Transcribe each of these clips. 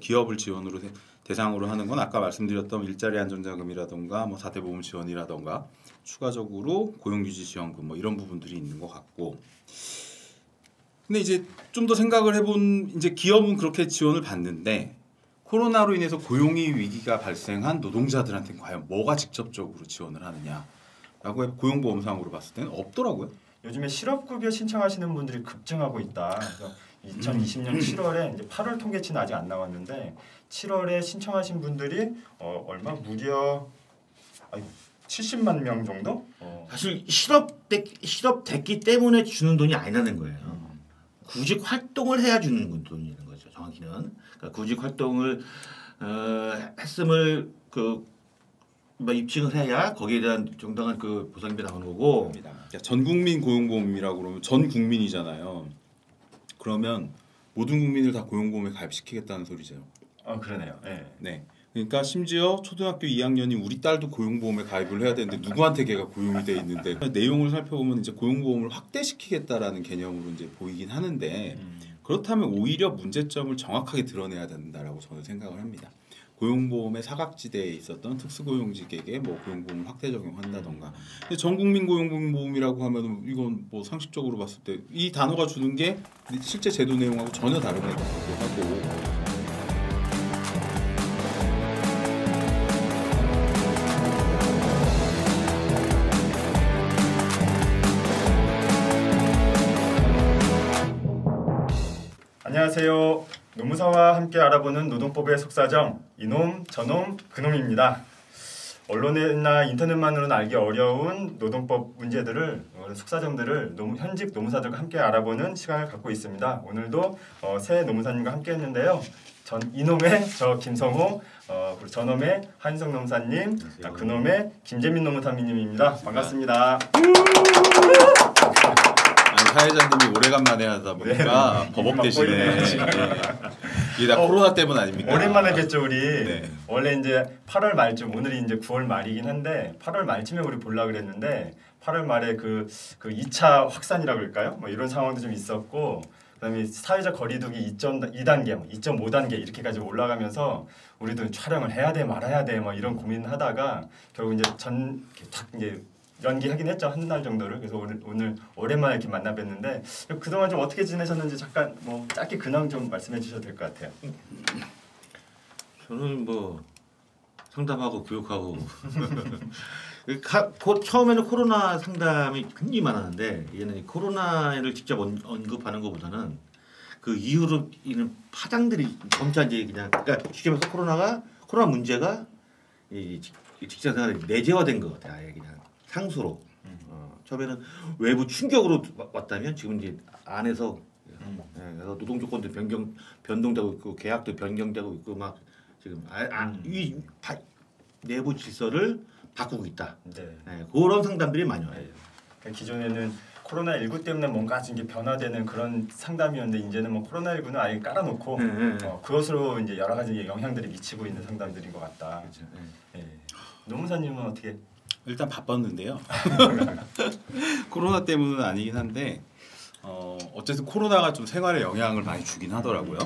기업을 지원으로 대상으로 하는 건 아까 말씀드렸던 일자리 안정자금이라던가 뭐 4대 보험 지원이라던가 추가적으로 고용유지 지원금 뭐 이런 부분들이 있는 것 같고, 근데 이제 좀 더 생각을 해본 이제 기업은 그렇게 지원을 받는데 코로나로 인해서 고용이 위기가 발생한 노동자들한테 과연 뭐가 직접적으로 지원을 하느냐라고 고용보험상으로 봤을 때는 없더라고요. 요즘에 실업급여 신청하시는 분들이 급증하고 있다. 2020년 7월에 이제 8월 통계치는 아직 안 나왔는데 7월에 신청하신 분들이 얼마 무려 70만 명 정도? 사실 실업됐기 때문에 주는 돈이 아니라는 거예요. 구직 활동을 해야 주는 돈이라는 거죠. 정확히는. 그러니까 구직 활동을 했음을 입증을 해야 거기에 대한 정당한 그 보상비 나오는 거고. 전국민 고용보험이라고 그러면 전 국민이잖아요. 그러면 모든 국민을 다 고용보험에 가입시키겠다는 소리죠. 그러네요. 네. 네. 그러니까 심지어 초등학교 2학년이 우리 딸도 고용보험에 가입을 해야 되는데 누구한테 걔가 고용이 돼 있는데 내용을 살펴보면 이제 고용보험을 확대시키겠다라는 개념으로 이제 보이긴 하는데 그렇다면 오히려 문제점을 정확하게 드러내야 된다라고 저는 생각을 합니다. 고용보험의 사각지대에 있었던 특수고용직에게 뭐 고용보험 확대 적용한다던가. 근데 전국민 고용보험이라고 하면 이건 뭐 상식적으로 봤을 때 이 단어가 주는 게 실제 제도 내용하고 전혀 다름을 하고. 안녕하세요. 노무사와 함께 알아보는 노동법의 속사정, 이놈, 저놈, 그놈입니다. 언론이나 인터넷만으로는 알기 어려운 노동법 문제들을, 속사정들을 현직 노무사들과 함께 알아보는 시간을 갖고 있습니다. 오늘도 새 노무사님과 함께 했는데요. 이놈의 저 김성호, 그리고 저놈의 한희석 노무사님, 그놈의 김재민 노무사님입니다. 반갑습니다. 사회자님이 오래간만에 하다 보니까 네, 버벅대시네. 이게 다 코로나 때문 아닙니까? 오랜만에 뵀죠 우리. 네. 원래 이제 8월 말쯤, 오늘이 이제 9월 말이긴 한데 8월 말쯤에 우리 보려고 그랬는데 8월 말에 그 2차 확산이라고 할까요? 뭐 이런 상황도 좀 있었고, 그다음에 사회적 거리두기 2.2단계, 2.5단계 이렇게까지 올라가면서 우리도 촬영을 해야 돼 말아야 돼 뭐 이런 고민을 하다가 결국 이제 이제 연기하긴 했죠. 한 달 정도를. 그래서 오늘 오랜만에 이렇게 만나 뵀는데 그동안 좀 어떻게 지내셨는지 잠깐 뭐 짧게 근황 좀 말씀해 주셔도 될 것 같아요. 저는 뭐 상담하고 교육하고 처음에는 코로나 상담이 굉장히 많았는데 이제는 코로나를 직접 언급하는 것보다는 그 이후로 있는 파장들이 점차 이제 그러니까 쉽게 말해서 코로나 문제가 이 직장 생활에 내재화된 것 같아요. 아예 그냥 상수로. 처음에는 외부 충격으로 왔다면 지금 이제 안에서 그래서 노동 조건도 변동되고 있고 계약도 변경되고 있고 막 지금 이 내부 질서를 바꾸고 있다. 네. 그런 상담들이 많이 와요. 네. 기존에는 코로나19 때문에 뭔가 좀 변화되는 그런 상담이었는데 이제는 뭐 코로나19는 아예 깔아놓고 그것으로 이제 여러 가지 영향들이 미치고 있는 상담들인 것 같다. 그렇죠. 노무사님은 어떻게? 일단 바빴는데요. 코로나 때문은 아니긴 한데 어쨌든 코로나가 좀 생활에 영향을 많이 주긴 하더라고요.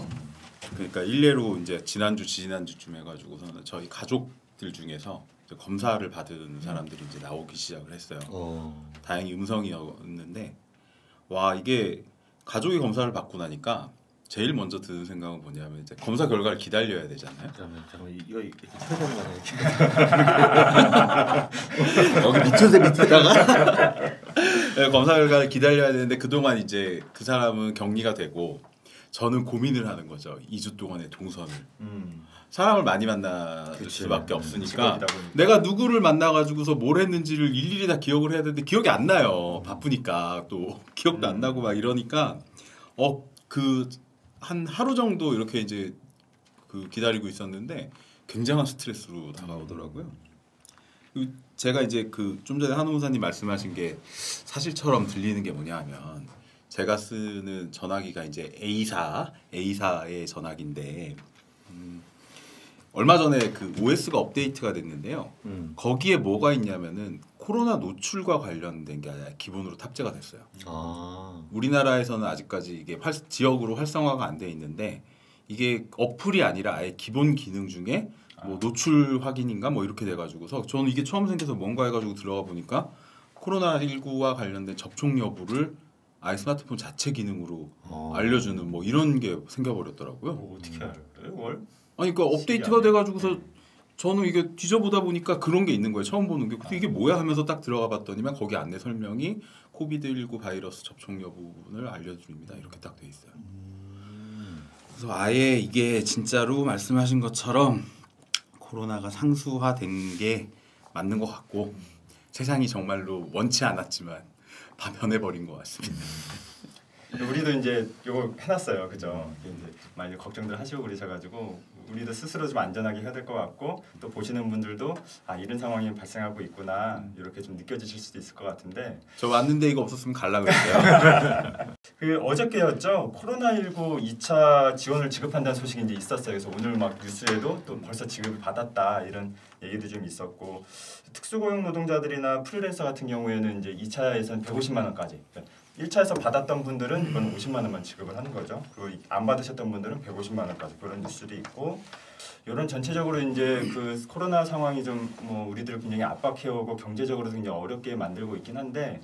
그러니까 일례로 이제 지난주쯤 해가지고서는 저희 가족들 중에서 이제 검사를 받은 사람들이 이제 나오기 시작을 했어요. 다행히 음성이었는데 와 이게 가족이 검사를 받고 나니까 제일 먼저 드는 생각은 뭐냐면 이제 검사 결과를 기다려야 되잖아요. 잠깐만 이거 여기 밑에다가 검사 결과를 기다려야 되는데 그동안 이제 그 사람은 격리가 되고 저는 고민을 하는 거죠. 2주 동안의 동선을. 사람을 많이 만날 수밖에 없으니까 내가 누구를 만나가지고서 뭘 했는지를 일일이 다 기억을 해야 되는데 기억이 안 나요. 바쁘니까 또 기억도 안 나고 막 이러니까 한 하루 정도 이렇게 이제 기다리고 있었는데 굉장한 스트레스로 다가오더라고요. 제가 이제 좀 전에 한우사님 말씀하신 게 사실처럼 들리는 게 뭐냐 하면 제가 쓰는 전화기가 이제 A사의 전화기인데 얼마 전에 그 OS가 업데이트가 됐는데요. 거기에 뭐가 있냐면은 코로나 노출과 관련된 게 아니라 기본으로 탑재가 됐어요. 우리나라에서는 아직까지 이게 지역으로 활성화가 안 돼 있는데 이게 어플이 아니라 아예 기본 기능 중에 뭐 노출 확인인가 뭐 이렇게 돼가지고서 저는 이게 처음 생겨서 뭔가 해가지고 들어가 보니까 코로나19과 관련된 접촉 여부를 아예 스마트폰 자체 기능으로 알려주는 뭐 이런 게 생겨버렸더라고요. 뭐 어떻게 알아요? 월? 아니 그러니까 업데이트가 돼가지고서 저는 이게 뒤져보다 보니까 그런 게 있는 거예요. 처음 보는 게. 그래서 이게 뭐야 하면서 딱 들어가 봤더니만 거기 안내 설명이 코비드19 바이러스 접촉 여부분을 알려드립니다. 이렇게 딱 돼 있어요. 그래서 아예 이게 진짜로 말씀하신 것처럼 코로나가 상수화된 게 맞는 것 같고 세상이 정말로 원치 않았지만 다 변해버린 것 같습니다. 우리도 이제 이거 해놨어요, 그죠? 이제 많이 걱정들 하시고 그러셔가지고 우리도 스스로 좀 안전하게 해야 될 것 같고 또 보시는 분들도 아 이런 상황이 발생하고 있구나 이렇게 좀 느껴지실 수도 있을 것 같은데 저 왔는데 이거 없었으면 갈라 그랬어요. 그 어저께였죠. 코로나19 2차 지원을 지급한다는 소식이 이제 있었어요. 그래서 오늘 막 뉴스에도 또 벌써 지급을 받았다 이런 얘기도 좀 있었고 특수고용 노동자들이나 프리랜서 같은 경우에는 이제 2차에서는 150만 원까지. 1차에서 받았던 분들은 이건 50만 원만 지급을 하는 거죠. 그리고 안 받으셨던 분들은 150만 원까지 그런 뉴스도 있고 이런 전체적으로 이제 그 코로나 상황이 좀 뭐 우리들을 굉장히 압박해오고 경제적으로도 굉장히 어렵게 만들고 있긴 한데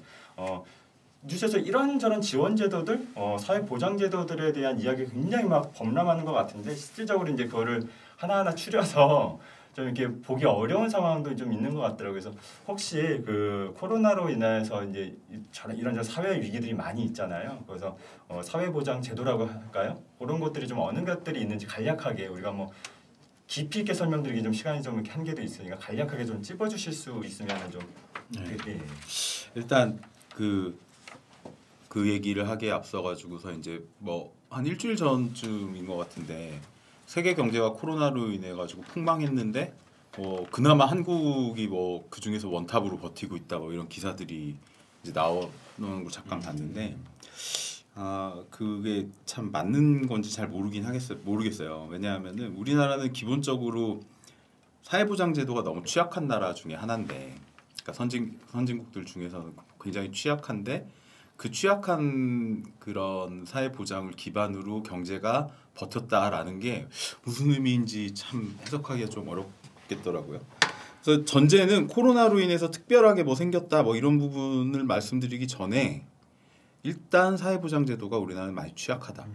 뉴스에서 이런저런 지원 제도들, 사회 보장 제도들에 대한 이야기가 굉장히 막 범람하는 것 같은데 실질적으로 이제 그거를 하나하나 추려서 좀 이렇게 보기 어려운 상황도 좀 있는 것 같더라고요. 그래서 혹시 그 코로나로 인해서 이제 이런저런 사회 위기들이 많이 있잖아요. 그래서 사회 보장 제도라고 할까요? 그런 것들이 좀 어느 것들이 있는지 간략하게 우리가 뭐 깊이 있게 설명드리기 좀 시간이 좀 이렇게 한계도 있으니까 간략하게 좀 찝어주실 수 있으면 좀. 네. 일단 그 얘기를 하기에 앞서가지고서 이제 뭐 한 일주일 전쯤인 것 같은데 세계 경제가 코로나로 인해 가지고 폭망했는데 그나마 한국이 뭐 그 중에서 원탑으로 버티고 있다 뭐 이런 기사들이 이제 나오는 걸 잠깐 봤는데 그게 참 맞는 건지 잘 모르겠어요. 왜냐하면은 우리나라는 기본적으로 사회보장 제도가 너무 취약한 나라 중에 하나인데, 그러니까 선진국들 중에서는 굉장히 취약한데 그 취약한 그런 사회 보장을 기반으로 경제가 버텼다라는 게 무슨 의미인지 참 해석하기가 좀 어렵겠더라고요. 그래서 전제는 코로나로 인해서 특별하게 뭐 생겼다 뭐 이런 부분을 말씀드리기 전에 일단 사회 보장 제도가 우리나라는 많이 취약하다.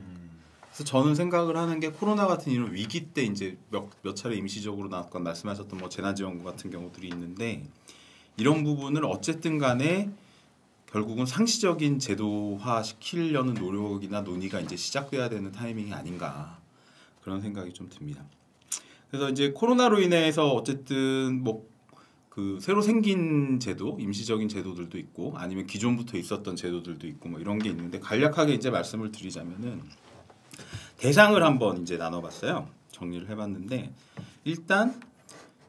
그래서 저는 생각을 하는 게 코로나 같은 이런 위기 때 이제 몇 차례 임시적으로 나왔건 말씀하셨던 뭐 재난지원금 같은 경우들이 있는데 이런 부분을 어쨌든 간에 결국은 상시적인 제도화 시키려는 노력이나 논의가 이제 시작돼야 되는 타이밍이 아닌가 그런 생각이 좀 듭니다. 그래서 이제 코로나로 인해서 어쨌든 뭐 그 새로 생긴 제도, 임시적인 제도들도 있고 아니면 기존부터 있었던 제도들도 있고 뭐 이런 게 있는데 간략하게 이제 말씀을 드리자면은 대상을 한번 이제 나눠봤어요. 정리를 해봤는데 일단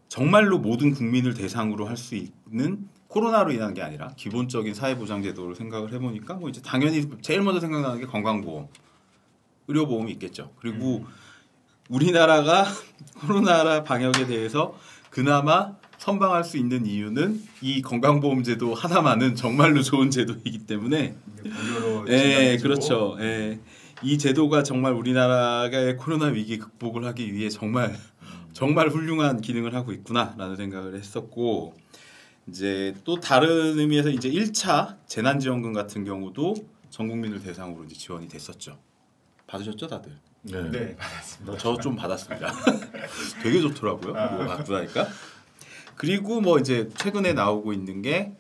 정말로 모든 국민을 대상으로 할 수 있는 코로나로 인한 게 아니라 기본적인 사회보장제도를 생각을 해보니까 뭐 이제 당연히 제일 먼저 생각나는 게 건강보험, 의료보험이 있겠죠. 그리고 우리나라가 코로나 방역에 대해서 그나마 선방할 수 있는 이유는 이 건강보험제도 하나만은 정말로 좋은 제도이기 때문에 그렇죠. 이 제도가 정말 우리나라의 코로나 위기 극복을 하기 위해 정말 훌륭한 기능을 하고 있구나라는 생각을 했었고 이제 또 다른 의미에서 이제 1차 재난지원금 같은 경우도 전 국민을 대상으로 이제 지원이 됐었죠. 받으셨죠, 다들? 네, 받았습니다. 저 좀 받았습니다. 되게 좋더라고요. 뭐 받고 나니까. 그리고 뭐 이제 최근에 나오고 있는 게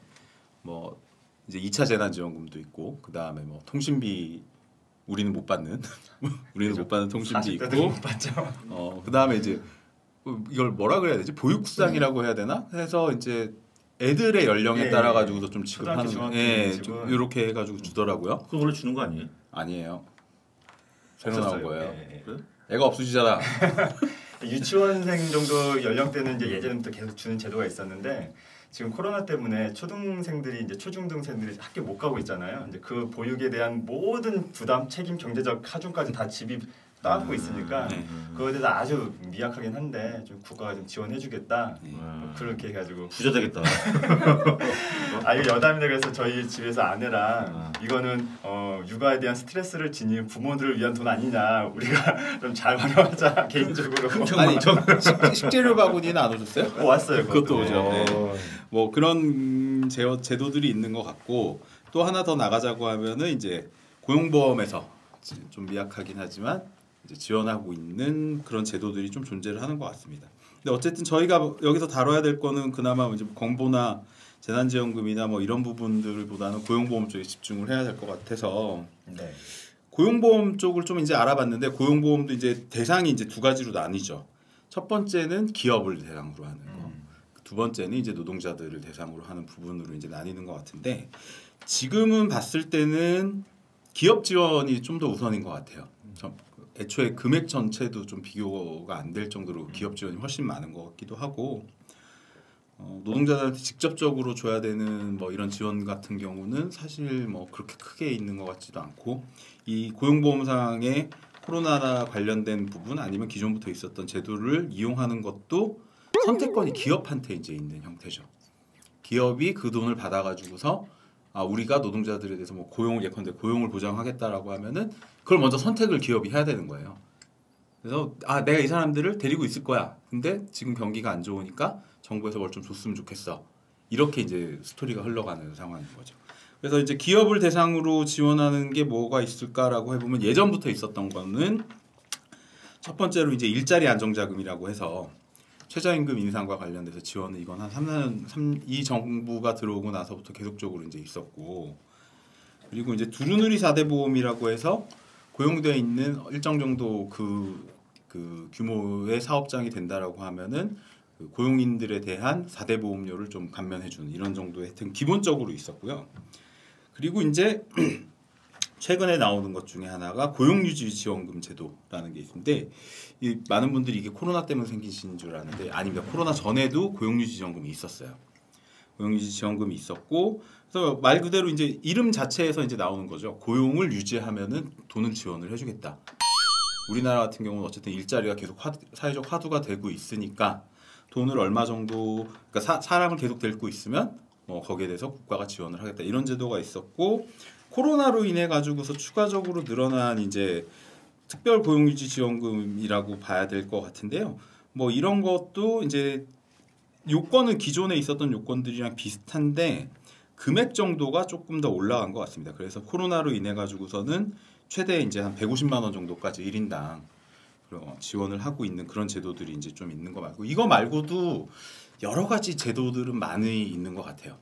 뭐 이제 2차 재난지원금도 있고 그 다음에 뭐 통신비 우리는 못 받는 못 받는 통신비 있고 못 받죠. 그 다음에 이제 이걸 뭐라 그래야 되지? 보육수당이라고 해야 되나? 해서 이제 애들의 연령에 따라 가지고서 좀 지급하는 좀 이렇게 해가지고 주더라고요. 그거 원래 주는 거 아니에요? 아니에요. 새로 나온 거예요. 그래? 애가 없으시잖아. 유치원생 정도 연령대는 이제 예전부터 계속 주는 제도가 있었는데 지금 코로나 때문에 초등생들이 이제 초중등생들이 학교 못 가고 있잖아요. 이제 그 보육에 대한 모든 부담, 책임, 경제적 하중까지 다 따갖고 있으니까 네. 그거에 대해서 아주 미약하긴 한데 좀 국가가 좀 지원해주겠다. 네. 뭐 그렇게 해가지고 부자 되겠다. 이거 여담인데 그래서 저희 집에서 아내랑 이거는 육아에 대한 스트레스를 지닌 부모들을 위한 돈 아니냐 우리가 좀 잘 활용하자 개인적으로. 아니 식재료 바구니는 안 오셨어요? 왔어요. 그것도 오죠. 네. 어. 뭐 그런 제도들이 있는 것 같고 또 하나 더 나가자고 하면은 이제 고용보험에서 좀 미약하긴 하지만 이제 지원하고 있는 그런 제도들이 좀 존재를 하는 것 같습니다. 근데 어쨌든 저희가 여기서 다뤄야 될 거는 그나마 이제 건보나 재난지원금이나 뭐 이런 부분들보다는 고용보험 쪽에 집중을 해야 될 것 같아서 네. 고용보험 쪽을 좀 이제 알아봤는데 고용보험도 이제 대상이 이제 두 가지로 나뉘죠. 첫 번째는 기업을 대상으로 하는 거. 두 번째는 이제 노동자들을 대상으로 하는 부분으로 이제 나뉘는 것 같은데 지금은 봤을 때는 기업 지원이 좀 더 우선인 것 같아요. 애초에 금액 전체도 좀 비교가 안 될 정도로 기업 지원이 훨씬 많은 것 같기도 하고 노동자들한테 직접적으로 줘야 되는 뭐 이런 지원 같은 경우는 사실 뭐 그렇게 크게 있는 것 같지도 않고 이 고용보험상의 코로나나 관련된 부분 아니면 기존부터 있었던 제도를 이용하는 것도 선택권이 기업한테 이제 있는 형태죠. 기업이 그 돈을 받아가지고서 우리가 노동자들에 대해서 뭐 예컨대 고용을 보장하겠다라고 하면은 그걸 먼저 선택을 기업이 해야 되는 거예요. 그래서 내가 이 사람들을 데리고 있을 거야. 근데 지금 경기가 안 좋으니까 정부에서 뭘 좀 줬으면 좋겠어. 이렇게 이제 스토리가 흘러가는 상황인 거죠. 그래서 이제 기업을 대상으로 지원하는 게 뭐가 있을까라고 해보면 예전부터 있었던 거는 첫 번째로 이제 일자리 안정자금이라고 해서 최저임금 인상과 관련돼서 지원은 이건 한 3년 이 정부가 들어오고 나서부터 계속적으로 이제 있었고 그리고 이제 두루누리 4대 보험이라고 해서 고용되어 있는 일정 정도 그 규모의 사업장이 된다라고 하면은 그 고용인들에 대한 4대 보험료를 좀 감면해주는 이런 정도의 혜택 기본적으로 있었고요. 그리고 이제 최근에 나오는 것 중에 하나가 고용유지지원금 제도라는 게 있는데 많은 분들이 이게 코로나 때문에 생기신 줄 아는데 아닙니다. 코로나 전에도 고용유지지원금이 있었어요. 고용유지지원금이 있었고 그래서 말 그대로 이제 이름 자체에서 이제 나오는 거죠. 고용을 유지하면은 돈을 지원을 해주겠다. 우리나라 같은 경우는 어쨌든 일자리가 계속 사회적 화두가 되고 있으니까 돈을 얼마 정도 그러니까 사람을 계속 데리고 있으면 뭐 거기에 대해서 국가가 지원을 하겠다 이런 제도가 있었고 코로나로 인해 가지고서 추가적으로 늘어난 이제 특별 고용유지 지원금이라고 봐야 될 것 같은데요. 뭐 이런 것도 이제 요건은 기존에 있었던 요건들이랑 비슷한데 금액 정도가 조금 더 올라간 것 같습니다. 그래서 코로나로 인해 가지고서는 최대 이제 한 150만 원 정도까지 1인당 지원을 하고 있는 그런 제도들이 이제 좀 있는 거 말고 이거 말고도 여러 가지 제도들은 많이 있는 것 같아요.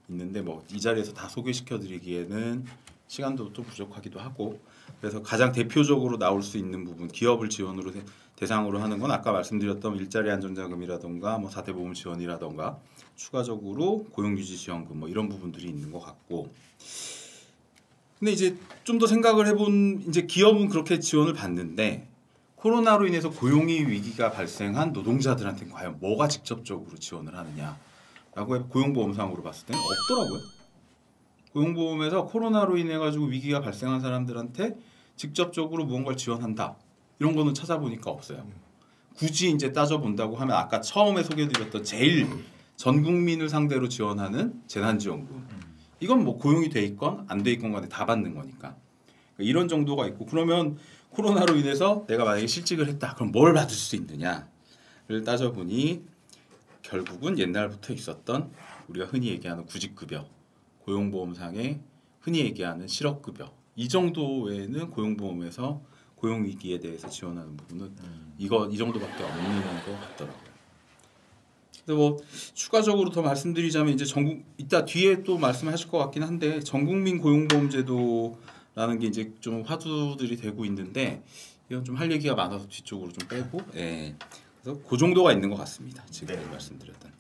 있는데 뭐 이 자리에서 다 소개시켜 드리기에는 시간도 또 부족하기도 하고 그래서 가장 대표적으로 나올 수 있는 부분 기업을 지원으로 대상으로 하는 건 아까 말씀드렸던 일자리 안정자금이라던가 뭐 4대 보험 지원이라던가 추가적으로 고용유지 지원금 뭐 이런 부분들이 있는 것 같고 근데 이제 좀 더 생각을 해본 이제 기업은 그렇게 지원을 받는데 코로나로 인해서 고용이 위기가 발생한 노동자들한테 과연 뭐가 직접적으로 지원을 하느냐라고 고용보험상으로 봤을 때는 없더라고요. 고용보험에서 코로나로 인해 가지고 위기가 발생한 사람들한테 직접적으로 무언가를 지원한다 이런 거는 찾아보니까 없어요. 굳이 이제 따져본다고 하면 아까 처음에 소개드렸던 제일 전 국민을 상대로 지원하는 재난지원금 이건 뭐 고용이 돼 있건 안 돼 있건 간에 다 받는 거니까 이런 정도가 있고 그러면 코로나로 인해서 내가 만약에 실직을 했다 그럼 뭘 받을 수 있느냐를 따져보니 결국은 옛날부터 있었던 우리가 흔히 얘기하는 구직급여 고용보험상에 흔히 얘기하는 실업급여 이 정도 외에는 고용보험에서 고용위기에 대해서 지원하는 부분은 이 정도밖에 없는 것 같더라고요. 근데 뭐 추가적으로 더 말씀드리자면 이제 이따 뒤에 또 말씀하실 것 같긴 한데 전국민 고용보험제도라는 게 이제 좀 화두들이 되고 있는데 이건 좀 할 얘기가 많아서 뒤쪽으로 좀 빼고 그래서 그 정도가 있는 것 같습니다. 지금 말씀드렸던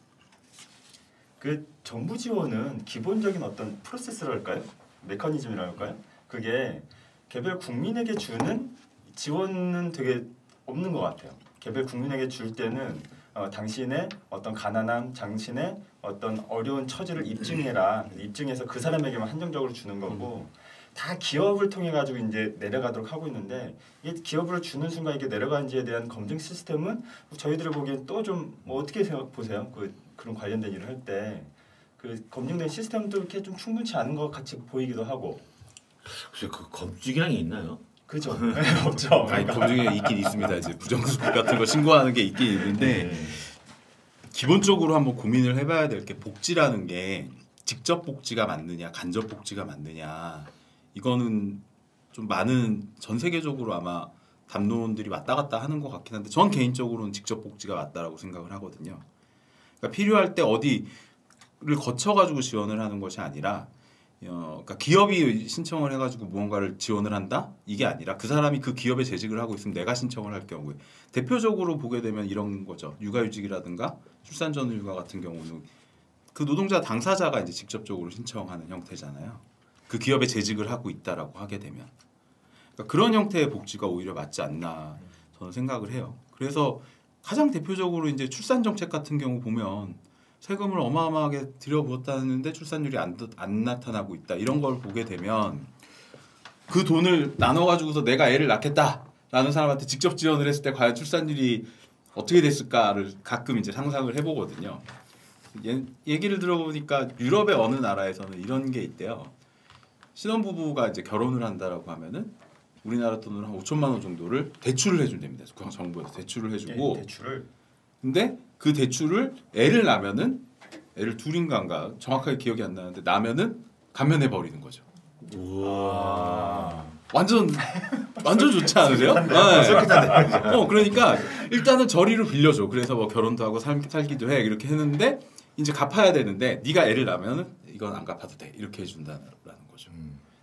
그 정부 지원은 기본적인 어떤 프로세스랄까요? 메커니즘이랄까요? 그게 개별 국민에게 주는 지원은 되게 없는 것 같아요. 개별 국민에게 줄 때는 당신의 어떤 가난함, 당신의 어떤 어려운 처지를 입증해라. 입증해서 그 사람에게만 한정적으로 주는 거고 다 기업을 통해 가지고 이제 내려가도록 하고 있는데 이게 기업을 주는 순간 이게 내려가는지에 대한 검증 시스템은 저희들이 보기엔 또 좀 뭐 어떻게 생각 보세요? 그런 관련된 일을 할 때 그 검증된 시스템도 이렇게 좀 충분치 않은 것 같이 보이기도 하고. 글쎄 그 검증이란 게 있나요? 그죠? 없죠. 아니 검증에 있긴 있습니다. 이제 부정수습 같은 거 신고하는 게 있긴 있는데 기본적으로 한번 고민을 해봐야 될 게 복지라는 게 직접 복지가 맞느냐 간접 복지가 맞느냐 이거는 좀 많은 전 세계적으로 아마 담론들이 왔다 갔다 하는 것 같긴 한데 전 개인적으로는 직접 복지가 맞다라고 생각을 하거든요. 그러니까 필요할 때 어디를 거쳐가지고 지원을 하는 것이 아니라 그러니까 기업이 신청을 해가지고 무언가를 지원을 한다? 이게 아니라 그 사람이 그 기업에 재직을 하고 있으면 내가 신청을 할 경우에 대표적으로 보게 되면 이런 거죠. 육아휴직이라든가 출산 전후 육아 같은 경우는 그 노동자 당사자가 이제 직접적으로 신청하는 형태잖아요. 그 기업에 재직을 하고 있다라고 하게 되면 그러니까 그런 형태의 복지가 오히려 맞지 않나 저는 생각을 해요. 그래서 가장 대표적으로 이제 출산 정책 같은 경우 보면 세금을 어마어마하게 들여부었다는데 출산율이 안 나타나고 있다. 이런 걸 보게 되면 그 돈을 나눠가지고서 내가 애를 낳겠다라는 사람한테 직접 지원을 했을 때 과연 출산율이 어떻게 됐을까를 가끔 이제 상상을 해보거든요. 얘기를 들어보니까 유럽의 어느 나라에서는 이런 게 있대요. 신혼부부가 이제 결혼을 한다라고 하면은 우리나라 돈으로 한 5천만 원 정도를 대출을 해준답니다. 정부에서 대출을 해주고. 대출을. 근데 그 대출을 애를 낳으면은 애를 둘인가인가 정확하게 기억이 안 나는데 낳으면은 감면해 버리는 거죠. 우와. 완전 좋지 않으세요? 네. 그러니까 일단은 저리로 빌려줘. 그래서 뭐 결혼도 하고 살기도 해 이렇게 했는데 이제 갚아야 되는데 네가 애를 낳으면은 이건 안 갚아도 돼 이렇게 해준다는 거죠.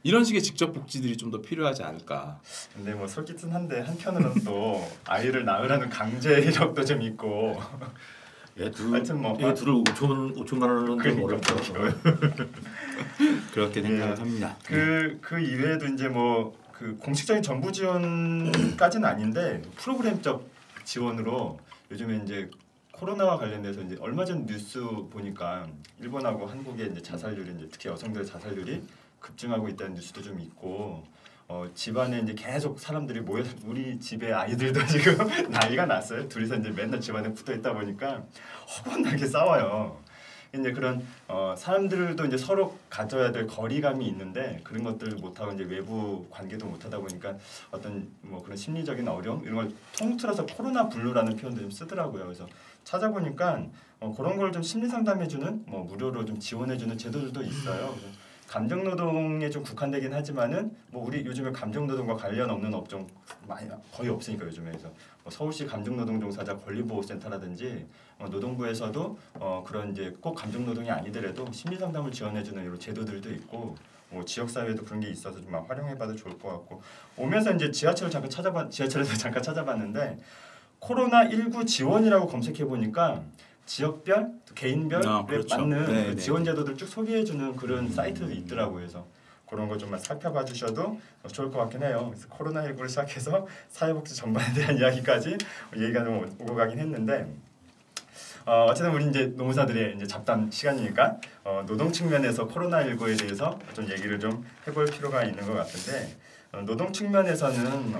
이런 식의 직접 복지들이 좀 더 필요하지 않을까. 근데 뭐 솔깃은 한데 한편으로는 또 아이를 낳으라는 강제력도 좀 있고. 하여튼 뭐 둘을 5천만 원은 좀 어렵죠. 그렇게 생각을 합니다. 그 이외에도 이제 뭐 그 공식적인 정부 지원까지는 아닌데 프로그램적 지원으로 요즘에 이제 코로나와 관련돼서 이제 얼마 전 뉴스 보니까 일본하고 한국의 이제 자살률이 이제 특히 여성들의 자살률이 급증하고 있다는 뉴스도 좀 있고 집안에 이제 계속 사람들이 모여 우리 집에 아이들도 지금 나이가 났어요. 둘이서 이제 맨날 집안에 붙어 있다 보니까 허건하게 싸워요. 이제 그런 사람들도 이제 서로 가져야 될 거리감이 있는데 그런 것들 못 하고 이제 외부 관계도 못 하다 보니까 어떤 뭐 그런 심리적인 어려움 이런 걸 통틀어서 코로나 블루라는 표현도 좀 쓰더라고요. 그래서 찾아보니까 그런 걸 좀 심리 상담해주는 뭐 무료로 좀 지원해주는 제도들도 있어요. 감정 노동에 좀 국한되긴 하지만은 뭐 우리 요즘에 감정 노동과 관련 없는 업종 거의 없으니까 요즘에 그래서 뭐 서울시 감정 노동 종사자 권리보호센터라든지 노동부에서도 그런 이제 꼭 감정 노동이 아니더라도 심리 상담을 지원해주는 이런 제도들도 있고 뭐 지역 사회도 그런 게 있어서 좀 활용해봐도 좋을 것 같고 오면서 이제 지하철에서 잠깐 찾아봤는데 코로나19 지원이라고 검색해 보니까. 지역별, 개인별에 그렇죠. 맞는 네, 지원 제도들 쭉 소개해주는 그런 사이트도 있더라고요. 그래서 그런 거 좀 살펴봐 주셔도 좋을 것 같긴 해요. 그래서 코로나19를 시작해서 사회복지 전반에 대한 이야기까지 얘기가 좀 오고 가긴 했는데 어쨌든 우리 이제 노무사들의 이제 잡담 시간이니까 노동 측면에서 코로나19에 대해서 좀 얘기를 좀 해볼 필요가 있는 것 같은데 노동 측면에서는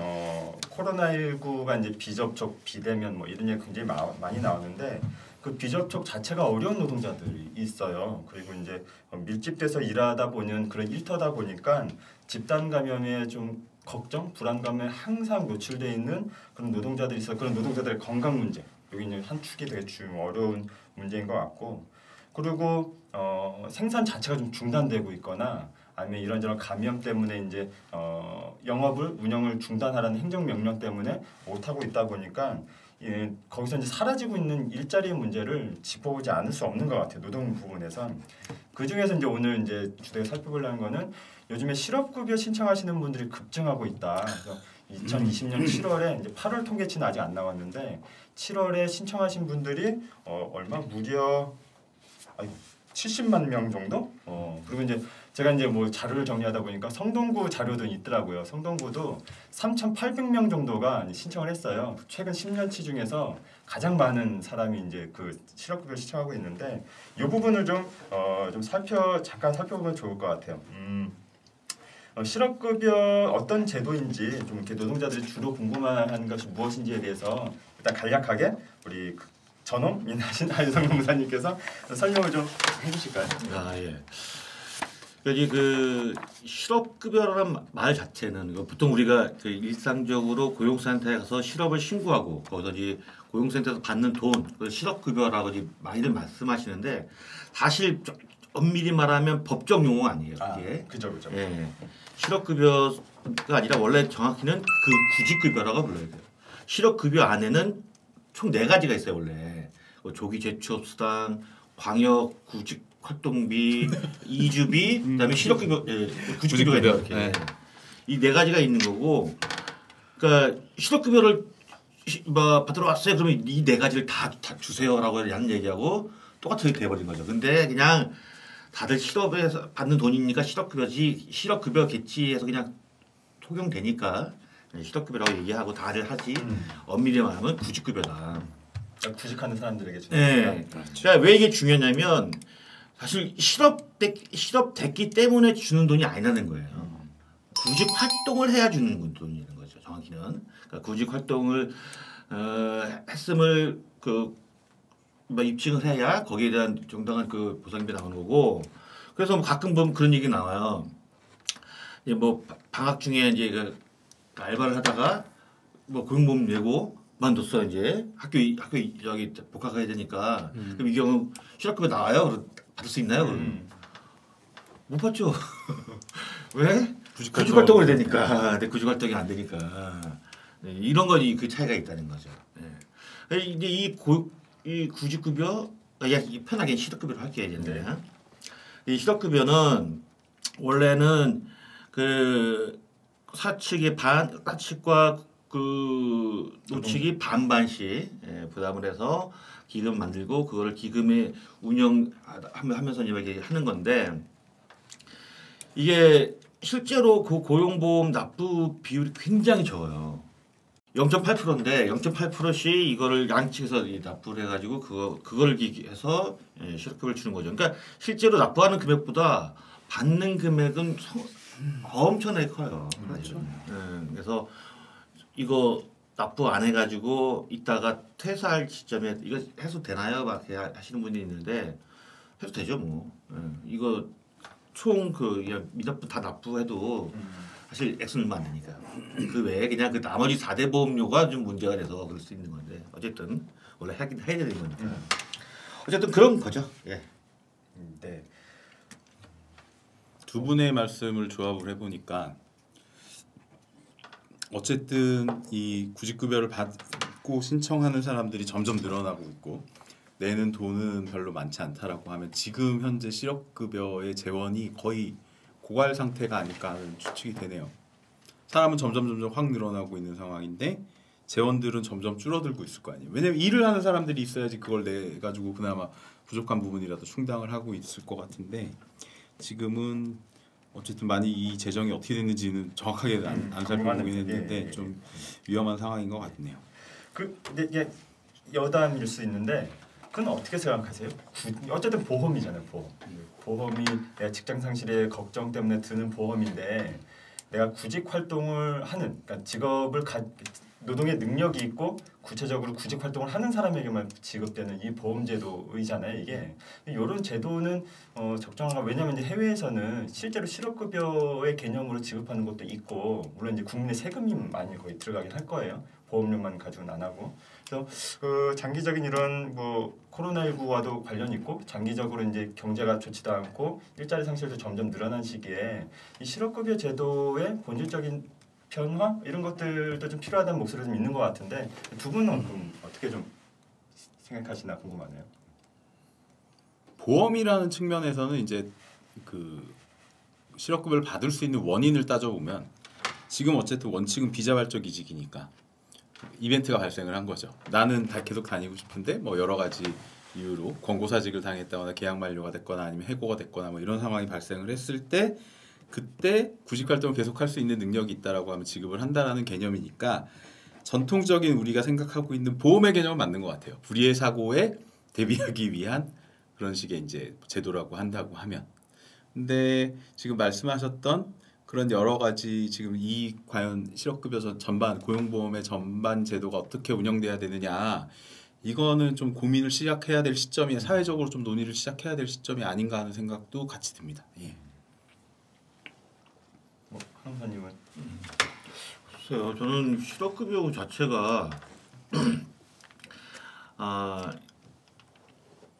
코로나19가 이제 비접촉, 비대면 뭐 이런 얘기 굉장히 많이 나오는데 그 비접촉 자체가 어려운 노동자들이 있어요. 그리고 이제 밀집돼서 일하다 보는 그런 일터다 보니까 집단 감염에 좀 걱정, 불안감에 항상 노출돼 있는 그런 노동자들이 있어. 그런 노동자들의 건강 문제, 여기 이제 한 축이 되게 어려운 문제인 것 같고, 그리고 생산 자체가 좀 중단되고 있거나 아니면 이런저런 감염 때문에 이제 영업을 운영을 중단하라는 행정 명령 때문에 못 하고 있다 보니까. 거기서 이제 사라지고 있는 일자리의 문제를 짚어보지 않을 수 없는 것 같아요. 노동 부분에선. 그 중에서 이제 오늘 이제 주제에 살펴보려는 거는 요즘에 실업급여 신청하시는 분들이 급증하고 있다. 그래서 2020년 7월에 이제 8월 통계치는 아직 안 나왔는데 7월에 신청하신 분들이 무려 70만 명 정도? 그리고 이제 제가 이제 뭐 자료를 정리하다 보니까 성동구 자료도 있더라고요. 성동구도 3,800명 정도가 신청을 했어요. 최근 10년치 중에서 가장 많은 사람이 이제 그 실업급여를 신청하고 있는데 이 부분을 좀 잠깐 살펴보면 좋을 것 같아요. 실업급여 어떤 제도인지 좀 이렇게 노동자들이 주로 궁금한 것이 무엇인지에 대해서 일단 간략하게 우리 전업인 하신 한유성 노무사님께서 설명을 좀 해주실까요? 아 예. 그러니까 그 실업급여라는 말 자체는 보통 우리가 그 일상적으로 고용센터에 가서 실업을 신고하고 거기서 이제 고용센터에서 받는 돈, 실업급여라고 이제 많이들 말씀하시는데 사실 엄밀히 말하면 법적 용어가 아니에요. 그게. 그죠. 예. 실업급여가 아니라 원래 정확히는 그 구직급여라고 불러야 돼요. 실업급여 안에는 총 4가지가 있어요 원래. 조기 재취업수당, 광역 구직 활동비, 이주비, 그다음에 실업급여, 구직급여가 이렇게 네. 이 4가지가 있는 거고, 그러니까 실업급여를 받으러 왔어요. 그러면 이 4가지를 다 주세요라고 하는 얘기하고 똑같이 돼버린 거죠. 근데 그냥 다들 실업에서 받는 돈이니까 실업급여겠지 해서 그냥 통용되니까 실업급여라고 얘기하고 다들 하지. 엄밀히 말하면 구직급여다. 구직하는 사람들에게 주는 네. 그러니까 왜 이게 중요하냐면 사실 실업됐기 때문에 주는 돈이 아니라는 거예요. 구직 활동을 해야 주는 돈이라는 거죠. 정확히는. 그러니까 구직 활동을 했음을 입증을 해야 거기에 대한 정당한 그 보상비 나오는 거고. 그래서 뭐 가끔 보면 그런 얘기 나와요. 이제 뭐 방학 중에 이제 그 알바를 하다가 뭐 고용보험 내고 그만뒀어 이제 학교 여기 복학해야 되니까. 그럼 이 경우 실업급여 나와요? 받을 수 있나요? 못 받죠. 왜? 구직 활동을 해야 되니까. 근데 구직 활동이 안 되니까. 네, 이런 거지 그 차이가 있다는 거죠. 네. 이제 이 구직급여, 편하게 실업급여로 할게요 이제. 이 실업급여는 원래는 그 사측과 그 노측이 반반씩 부담을 해서 기금 만들고 그거를 기금에 운영하면서 이렇게 하는 건데 이게 실제로 그 고용보험 납부 비율이 굉장히 적어요. 0.8%인데 0.8%씩 이거를 양측에서 납부를 해가지고 그걸 해서 실업급여를 주는 거죠. 그러니까 실제로 납부하는 금액보다 받는 금액은 엄청나게 커요. 그렇죠. 그래서 이거 납부 안 해가지고 이따가 퇴사할 시점에 이거 해소 되나요? 막 하시는 분이 있는데 해도 되죠 뭐. 이거 총 미납부 다 납부해도 사실 액수는 얼마 안 되니까. 그 외에 그냥 그 나머지 4대 보험료가 좀 문제가 돼서 그럴 수 있는 건데 어쨌든 원래 해야 되는 거니까. 어쨌든 그런 거죠. 예. 네. 두 분의 말씀을 조합을 해보니까 어쨌든 이 구직급여를 받고 신청하는 사람들이 점점 늘어나고 있고 내는 돈은 별로 많지 않다라고 하면 지금 현재 실업급여의 재원이 거의 고갈 상태가 아닐까 하는 추측이 되네요. 사람은 점점 확 늘어나고 있는 상황인데 재원들은 점점 줄어들고 있을 거 아니에요. 왜냐면 일을 하는 사람들이 있어야지 그걸 내 가지고 그나마 부족한 부분이라도 충당을 하고 있을 것 같은데 지금은 어쨌든 많이 이 재정이 어떻게 됐는지는 정확하게 안 살펴보긴 했는데 좀 위험한 상황인 것 같네요. 이게 여담일 수 있는데 그건 어떻게 생각하세요? 어쨌든 보험이잖아요. 보험이 내 직장 상실의 걱정 때문에 드는 보험인데 내가 구직 활동을 하는 그러니까 직업을 노동의 능력이 있고 구체적으로 구직 활동을 하는 사람에게만 지급되는 이 보험제도이잖아요. 이게 이런 제도는 적정한가? 왜냐하면 이제 해외에서는 실제로 실업급여의 개념으로 지급하는 것도 있고 물론 이제 국민의 세금이 많이 거의 들어가긴 할 거예요. 보험료만 가지고는 안 하고. 그래서 장기적인 이런 뭐 코로나19와도 관련이 있고 장기적으로 이제 경제가 좋지도 않고 일자리 상실도 점점 늘어난 시기에 이 실업급여 제도의 본질적인 변화 이런 것들도 좀 필요하다는 목소리가 좀 있는 것 같은데 두 분은 어떻게 좀 생각하시나 궁금하네요. 보험이라는 측면에서는 이제 그 실업급여를 받을 수 있는 원인을 따져보면 지금 어쨌든 원칙은 비자발적 이직이니까 이벤트가 발생을 한 거죠. 나는 계속 다니고 싶은데 뭐 여러 가지 이유로 권고사직을 당했다거나 계약 만료가 됐거나 아니면 해고가 됐거나 뭐 이런 상황이 발생을 했을 때 그때 구직활동을 계속할 수 있는 능력이 있다라고 하면 지급을 한다라는 개념이니까 전통적인 우리가 생각하고 있는 보험의 개념은 맞는 것 같아요. 불의의 사고에 대비하기 위한 그런 식의 이제 제도라고 한다고 하면. 근데 지금 말씀하셨던 그런 여러 가지 지금 이 과연 실업급여 전반 고용보험의 전반 제도가 어떻게 운영돼야 되느냐 이거는 좀 고민을 시작해야 될 시점이 사회적으로 좀 논의를 시작해야 될 시점이 아닌가 하는 생각도 같이 듭니다. 예. 한우사님은 글쎄요, 저는 실업급여 자체가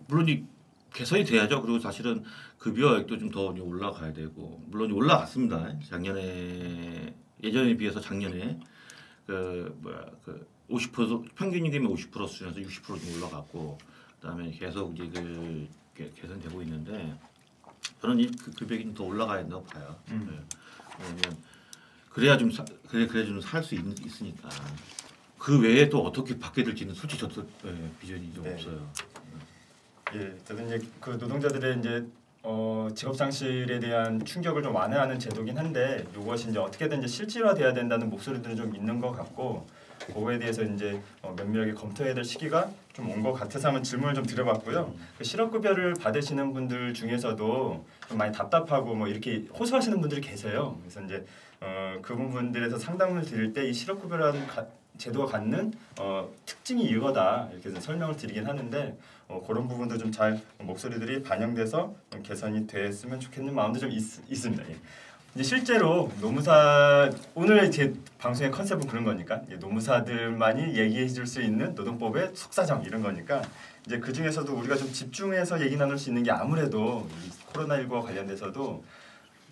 물론 이 개선이 돼야죠. 그리고 사실은 급여액도 좀 더 올라가야 되고 물론 올라갔습니다. 작년에 예전에 비해서 작년에 그 50% 평균이 되면 50% 수준에서 60% 좀 올라갔고 그다음에 계속 이제 그 개선되고 있는데 저는 이 급여액이 좀 더 올라가야 된다고 봐요. 네. 왜냐면 그래야 좀 살 수 있으니까 그 외에 또 어떻게 받게 될지는 솔직히 저도 비전이 좀 없어요. 예, 저도 이제 그 노동자들의 이제 직업 상실에 대한 충격을 좀 완화하는 제도긴 한데 이것이 이제 어떻게든 이제 실질화돼야 된다는 목소리들은 좀 있는 것 같고 그거에 대해서 이제 면밀하게 검토해야 될 시기가 좀 온 것 같아서 한번 질문을 좀 드려봤고요. 그 실업급여를 받으시는 분들 중에서도 좀 많이 답답하고 뭐 이렇게 호소하시는 분들이 계세요. 그래서 이제 그 부분들에서 상담을 드릴 때 이 실업급여라는 제도가 갖는 특징이 이거다 이렇게 설명을 드리긴 하는데 그런 부분도 좀 잘 목소리들이 반영돼서 좀 개선이 됐으면 좋겠는 마음도 좀 있습니다. 예. 이제 실제로 노무사 오늘 제 방송의 컨셉은 그런 거니까 노무사들만이 얘기해줄 수 있는 노동법의 속사정 이런 거니까 이제 그 중에서도 우리가 좀 집중해서 얘기 나눌 수 있는 게 아무래도 코로나19와 관련돼서도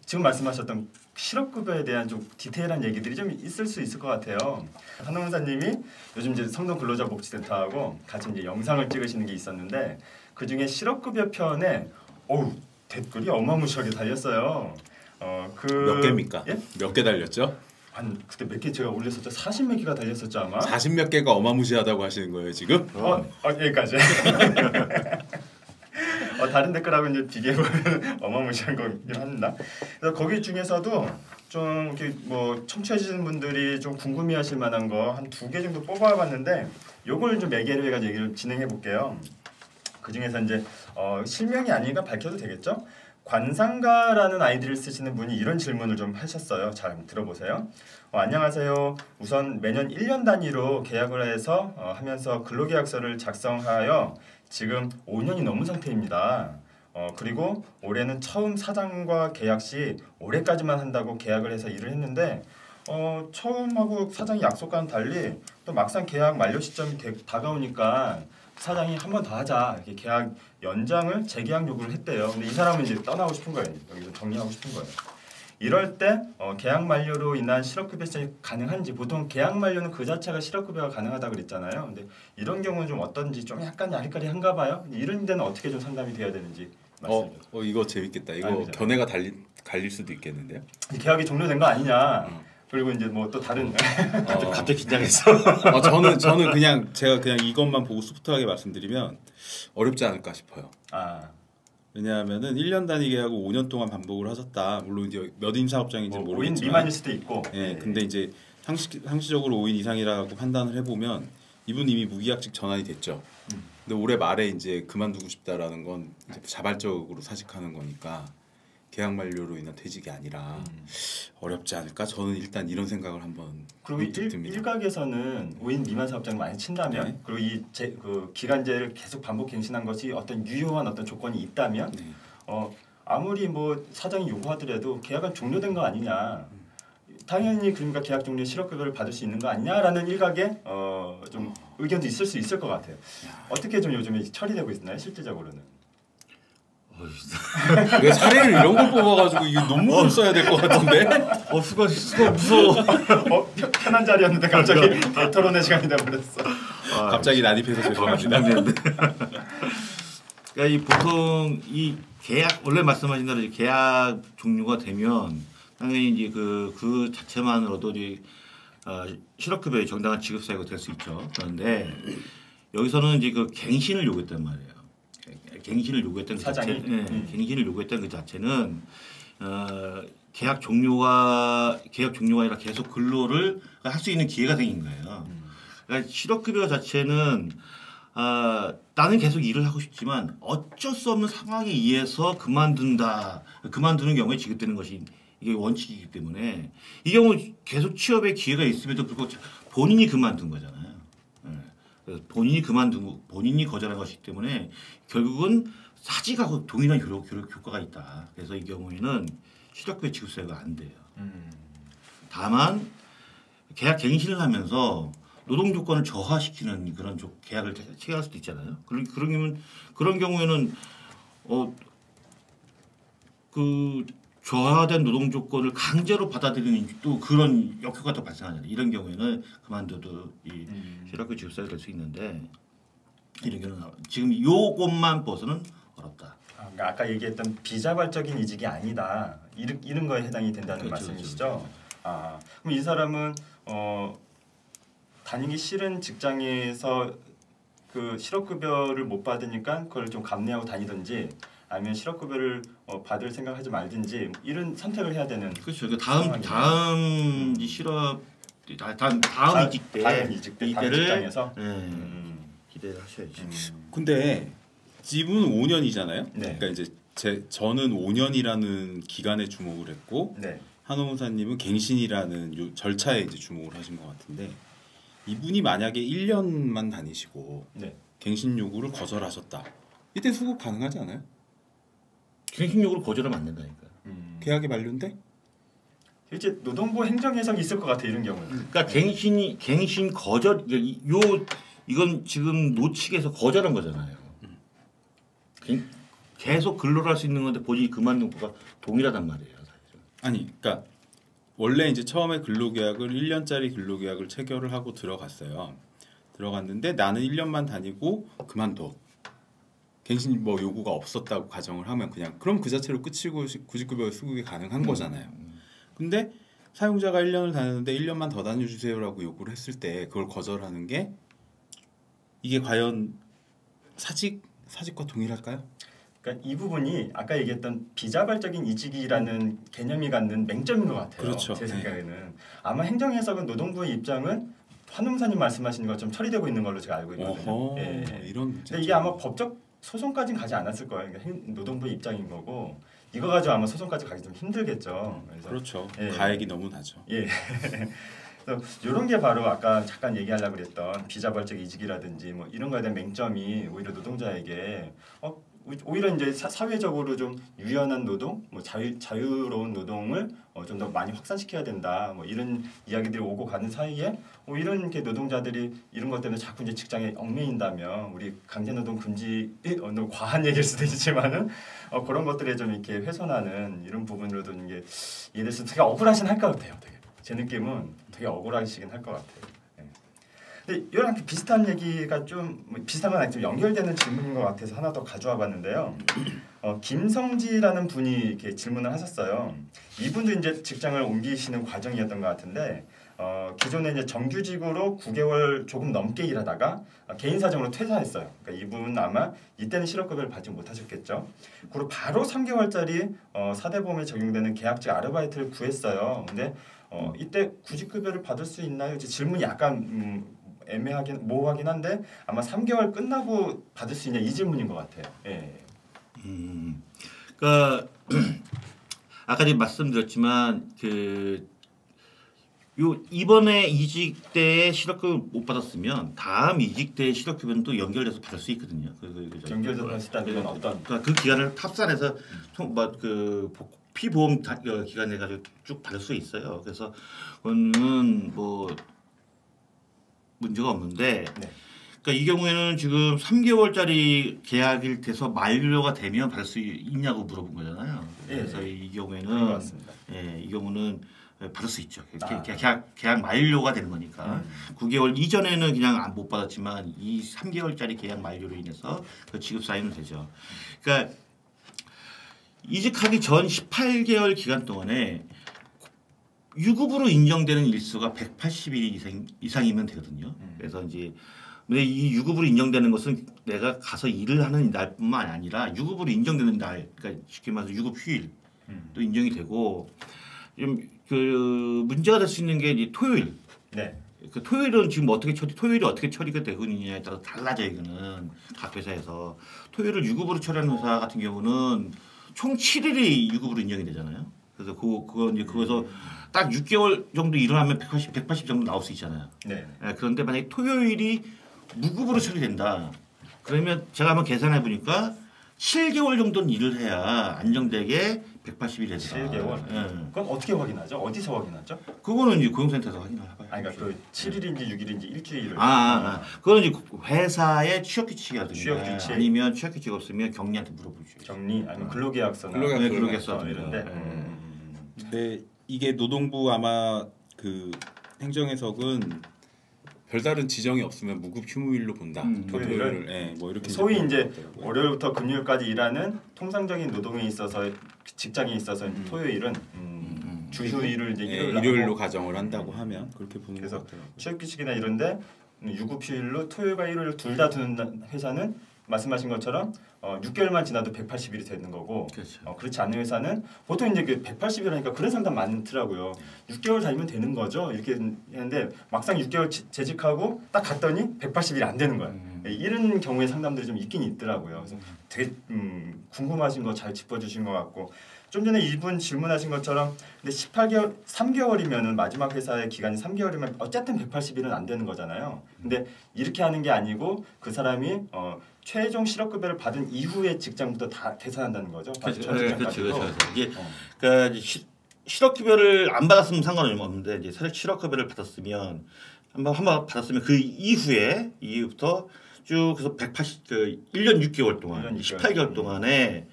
지금 말씀하셨던 실업급여에 대한 좀 디테일한 얘기들이 좀 있을 수 있을 것 같아요. 한홍사님이 요즘 이제 성동근로자복지센터하고 같이 이제 영상을 찍으시는 게 있었는데 그 중에 실업급여 편에 댓글이 어마무시하게 달렸어요. 몇 개입니까? 예? 몇 개 달렸죠? 그때 몇 개 제가 올렸었죠. 40몇 개가 달렸었죠 아마. 40몇 개가 어마무시하다고 하시는 거예요 지금? 여기까지. 다른 댓글하고 이제 비교해보면 어마무시한 거긴 합니다. 그래서 거기 중에서도 좀 이렇게 뭐 청취하시는 분들이 좀 궁금해하실 만한 거 한 2개 정도 뽑아봤는데 요걸 좀 매개로 해가지고 얘기를 진행해 볼게요. 그 중에서 이제 실명이 아니니까 밝혀도 되겠죠? 관상가라는 아이디를 쓰시는 분이 이런 질문을 좀 하셨어요. 잘 들어보세요. 안녕하세요. 우선 매년 1년 단위로 계약을 해서 하면서 근로계약서를 작성하여 지금 5년이 넘은 상태입니다. 그리고 올해는 처음 사장과 계약 시 올해까지만 한다고 계약을 해서 일을 했는데 처음하고 사장이 약속과는 달리 또 막상 계약 만료 시점이 다가오니까 사장이 한 번 더 하자 이렇게 계약 연장을 재계약 요구를 했대요. 근데 이 사람은 이제 떠나고 싶은 거예요. 여기서 정리하고 싶은 거예요. 이럴 때 계약 만료로 인한 실업급여 시작이 가능한지 보통 계약 만료는 그 자체가 실업급여가 가능하다고 그랬잖아요. 근데 이런 경우는 좀 어떤지 좀 약간 아리까리한가 봐요. 이런 데는 어떻게 좀 상담이 돼야 되는지 말씀해 주세요. 이거 재밌겠다. 이거 견해가 갈릴 수도 있겠는데요. 계약이 종료된 거 아니냐. 그리고 이제 뭐 또 다른 갑자기 긴장했어. 저는 그냥 제가 그냥 이것만 보고 소프트하게 말씀드리면 어렵지 않을까 싶어요. 왜냐하면은 1년 단위 계약을 5년 동안 반복을 하셨다. 물론 이제 몇 인 사업장인지 모르겠지만 5인 미만일 수도 있고. 예, 근데 이제 상시적으로 5인 이상이라고 판단을 해보면 이분 이미 무계약직 전환이 됐죠. 근데 올해 말에 이제 그만두고 싶다라는 건 이제 자발적으로 사직하는 거니까 계약 만료로 인한 퇴직이 아니라 어렵지 않을까? 저는 일단 이런 생각을 한번 그리고 듭니다. 일각에서는 5인 미만 사업장을 많이 친다면 네. 그리고 그 기간제를 계속 반복 갱신한 것이 어떤 유효한 어떤 조건이 있다면 네. 아무리 뭐 사장이 요구하더라도 계약은 종료된 거 아니냐. 당연히 그러니까 계약 종료 실업급여를 받을 수 있는 거 아니냐라는 일각의 좀 의견도 있을 수 있을 것 같아요. 어떻게 좀 요즘에 처리되고 있나요? 실질적으로는? 왜 사례를 이런 걸 뽑아가지고 이게 논문을 써야 될 것 같은데? 수가 무서워. 편한 자리였는데 갑자기 대토론의 시간이 돼버렸어. 갑자기 난입해서 죄송합니다. 그러니까 이 보통 이 계약 원래 말씀하신 대로 계약 종료가 되면 당연히 이제 그 자체만으로도 이제 실업급여의 정당한 지급 사유가 될 수 있죠. 그런데 여기서는 이제 그 갱신을 요구했단 말이에요. 갱신을 요구했던 그 자체, 갱신을 요구했던 그 자체는 계약 종료가 아니라 계속 근로를 할 수 있는 기회가 생긴 거예요. 그러니까 실업급여 자체는 나는 계속 일을 하고 싶지만 어쩔 수 없는 상황에 의해서 그만두는 경우에 지급되는 것이 이게 원칙이기 때문에 이 경우 계속 취업의 기회가 있음에도 불구하고 본인이 그만둔 거잖아요. 예. 그래서 본인이 그만두고 본인이 거절한 것이기 때문에 결국은 사직하고 동일한 효과가 있다. 그래서 이 경우에는 실업급여 지급 사유가 안 돼요. 다만 계약 갱신을 하면서 노동 조건을 저하시키는 그런 계약을 체결할 수도 있잖아요. 그런 경우에는 그 저하된 노동 조건을 강제로 받아들이는 또 그런 역효과가 또 발생하잖아요. 이런 경우에는 그만둬도 이 실업급여 지급 사유가 될 수 있는데 이런 경우는 지금 요것만 벗어는 어렵다. 그러니까 아까 얘기했던 비자발적인 이직이 아니다. 이런 거에 해당이 된다는 그렇죠, 말씀이시죠? 그럼 이 사람은 다니기 싫은 직장에서 그 실업급여를 못 받으니까 그걸 좀 감내하고 다니든지 아니면 실업급여를 받을 생각하지 말든지 이런 선택을 해야 되는. 그렇죠. 다음 실업 다음 이직 때 다음 직장에서 기대를 하셔야죠. 근데 지분은 5년이잖아요. 네. 그러니까 이제 저는 5년이라는 기간에 주목을 했고 네. 한호무사님은 갱신이라는 요 절차에 이제 주목을 하신 것 같은데 이분이 만약에 1년만 다니시고 네. 갱신 요구를 거절하셨다. 이때 수급 가능하지 않아요? 갱신 요구를 거절하면 안 된다니까요. 계약이 만료인데? 실제 노동부 행정 해석이 있을 것 같아 이런 경우는. 그러니까 갱신 거절 이건 지금 노측에서 거절한 거잖아요. 계속 근로를 할 수 있는 건데 본인이 그만둔 거가 동일하단 말이에요. 사실은. 아니, 그러니까 원래 이제 처음에 근로계약을 1년짜리 근로계약을 체결을 하고 들어갔어요. 들어갔는데 나는 1년만 다니고 그만둬. 갱신 뭐 요구가 없었다고 가정을 하면 그럼 그 자체로 끝이고 구직급여 수급이 가능한 거잖아요. 근데 사용자가 1년을 다녔는데 1년만 더 다녀주세요라고 요구를 했을 때 그걸 거절하는 게 이게 과연 사직과 동일할까요? 그러니까 이 부분이 아까 얘기했던 비자발적인 이직이라는 개념이 갖는 맹점인 것 같아요. 그렇죠. 제 생각에는 아마 행정 해석은 노동부의 입장은 한웅사님 말씀하시는 것처럼 처리되고 있는 걸로 제가 알고 있거든요. 이런 근데 이게 아마 법적 소송까지는 가지 않았을 거예요. 그러니까 노동부의 입장인 거고 이거 가지고 아마 소송까지 가기 좀 힘들겠죠. 그래서 그렇죠. 가액이 너무 나죠. 예. 그래서 이런 게 바로 아까 잠깐 얘기하려고 그랬던 비자발적 이직이라든지 뭐 이런 거에 대한 맹점이 오히려 노동자에게 오히려 이제 사회적으로 좀 유연한 노동, 뭐 자유로운 노동을 좀 더 많이 확산시켜야 된다. 뭐 이런 이야기들이 오고 가는 사이에 이런 이렇게 노동자들이 이런 것 때문에 자꾸 이제 직장에 얽매인다면 우리 강제노동 금지 너무 과한 얘기일 수도 있지만은 그런 것들에 좀 이렇게 훼손하는 이런 부분으로도 이게 이해돼서 되게 억울하신 할 것 같아요. 되게 제 느낌은 되게 억울하시긴 할 것 같아요. 근데 이런 비슷한 얘기가 좀 비슷한 건 아니지만 연결되는 질문인 것 같아서 하나 더 가져와 봤는데요. 김성지라는 분이 이렇게 질문을 하셨어요. 이분도 이제 직장을 옮기시는 과정이었던 것 같은데 기존에 이제 정규직으로 9개월 조금 넘게 일하다가 개인 사정으로 퇴사했어요. 그러니까 이분 아마 이때는 실업급여를 받지 못하셨겠죠. 그리고 바로 3개월짜리 사대보험에 적용되는 계약직 아르바이트를 구했어요. 근데 이때 구직급여를 받을 수 있나요? 이제 질문이 약간 모호하긴 한데 아마 3개월 끝나고 받을 수 있냐 이 질문인 것 같아요. 예. 그러니까 아까 제가 말씀드렸지만 이번에 이직 때 실업급여 못 받았으면 다음 이직 때 실업급여는 또 연결돼서 받을 수 있거든요. 연결돼서 받을 수 있다는 건 어떤? 그러니까 그 기간을 탑산해서 피보험 기간 해가지고 쭉 받을 수 있어요. 그래서 그거는 뭐 문제가 없는데. 네. 그러니까 이 경우에는 지금 3개월짜리 계약일 돼서 만료가 되면 받을 수 있냐고 물어본 거잖아요. 그래서 이 경우에는 이 경우는 받을 수 있죠. 계약 만료가 되는 거니까 9개월 이전에는 그냥 못 받았지만 이 3개월짜리 계약 만료로 인해서 그 지급 사유는 되죠. 그러니까 이직하기 전 18개월 기간 동안에 유급으로 인정되는 일수가 180일 이상이면 되거든요. 그래서 이제 근데 이 유급으로 인정되는 것은 내가 가서 일을 하는 날뿐만 아니라 유급으로 인정되는 날, 그러니까 쉽게 말해서 유급 휴일도 인정이 되고 좀 그 문제가 될 수 있는 게 이제 토요일. 네. 그 토요일은 지금 토요일이 어떻게 처리가 되고 있느냐에 따라 달라져 이거는 각 회사에서 토요일을 유급으로 처리하는 회사 같은 경우는 총 7일이 유급으로 인정이 되잖아요. 그래서 그거 이제 그거서 딱 6개월 정도 일어나면 180 정도 나올 수 있잖아요. 네. 그런데 만약에 토요일이 무급으로 처리된다. 그러면 제가 한번 계산해 보니까 7개월 정도는 일을 해야 안정되게 180일 되더라. 7개월. 그건 어떻게 확인하죠? 어디서 확인하죠? 그거는 이제 고용센터에서 확인을 해봐요. 아니 그러니까 그 7일인지 6일인지 일주일을. 그거는 이제 회사의 취업 규칙이라든가 취업 규칙. 아니면 취업 규칙 없으면 경리한테 물어보죠. 격리 아니면 근로계약서나 근로계약서 이런데. 근데 이게 노동부 아마 그 행정해석은 별다른 지정이 없으면 무급 휴무일로 본다. 토요일을 예, 뭐 이렇게 소위 이제 월요일부터 금요일까지 일하는 통상적인 노동에 있어서 직장에 있어서 토요일은 주휴일을 이제 일요일로 가정을 한다고 하면 그렇게 보는 그래서 것 같더라고요. 취업규칙이나 이런데 유급휴일로 토요일과 일요일 둘 다 두는 회사는 말씀하신 것처럼 6개월만 지나도 180일이 되는 거고 그렇죠. 그렇지 않은 회사는 보통 이제 그 180일이니까 그런 상담 많더라고요. 6개월 다니면 되는 거죠. 이렇게 했는데 막상 6개월 재직하고 딱 갔더니 180일이 안 되는 거예요. 이런 경우에 상담들이 좀 있긴 있더라고요. 그래서 되게 궁금하신 거 잘 짚어주신 것 같고 좀 전에 이분 질문하신 것처럼 근데 18개월 3개월이면은 마지막 회사의 기간이 3개월이면 어쨌든 180일은 안 되는 거잖아요. 근데 이렇게 하는 게 아니고 그 사람이 최종 실업급여를 받은 이후에 직장부터 다 계산한다는 거죠. 그렇죠. 이게 그러니까 실업급여를 안 받았으면 상관은 없는데 이제 실업급여를 받았으면 한번 받았으면 그 이후부터 쭉 그래서 1년 6개월 동안 18개월 동안에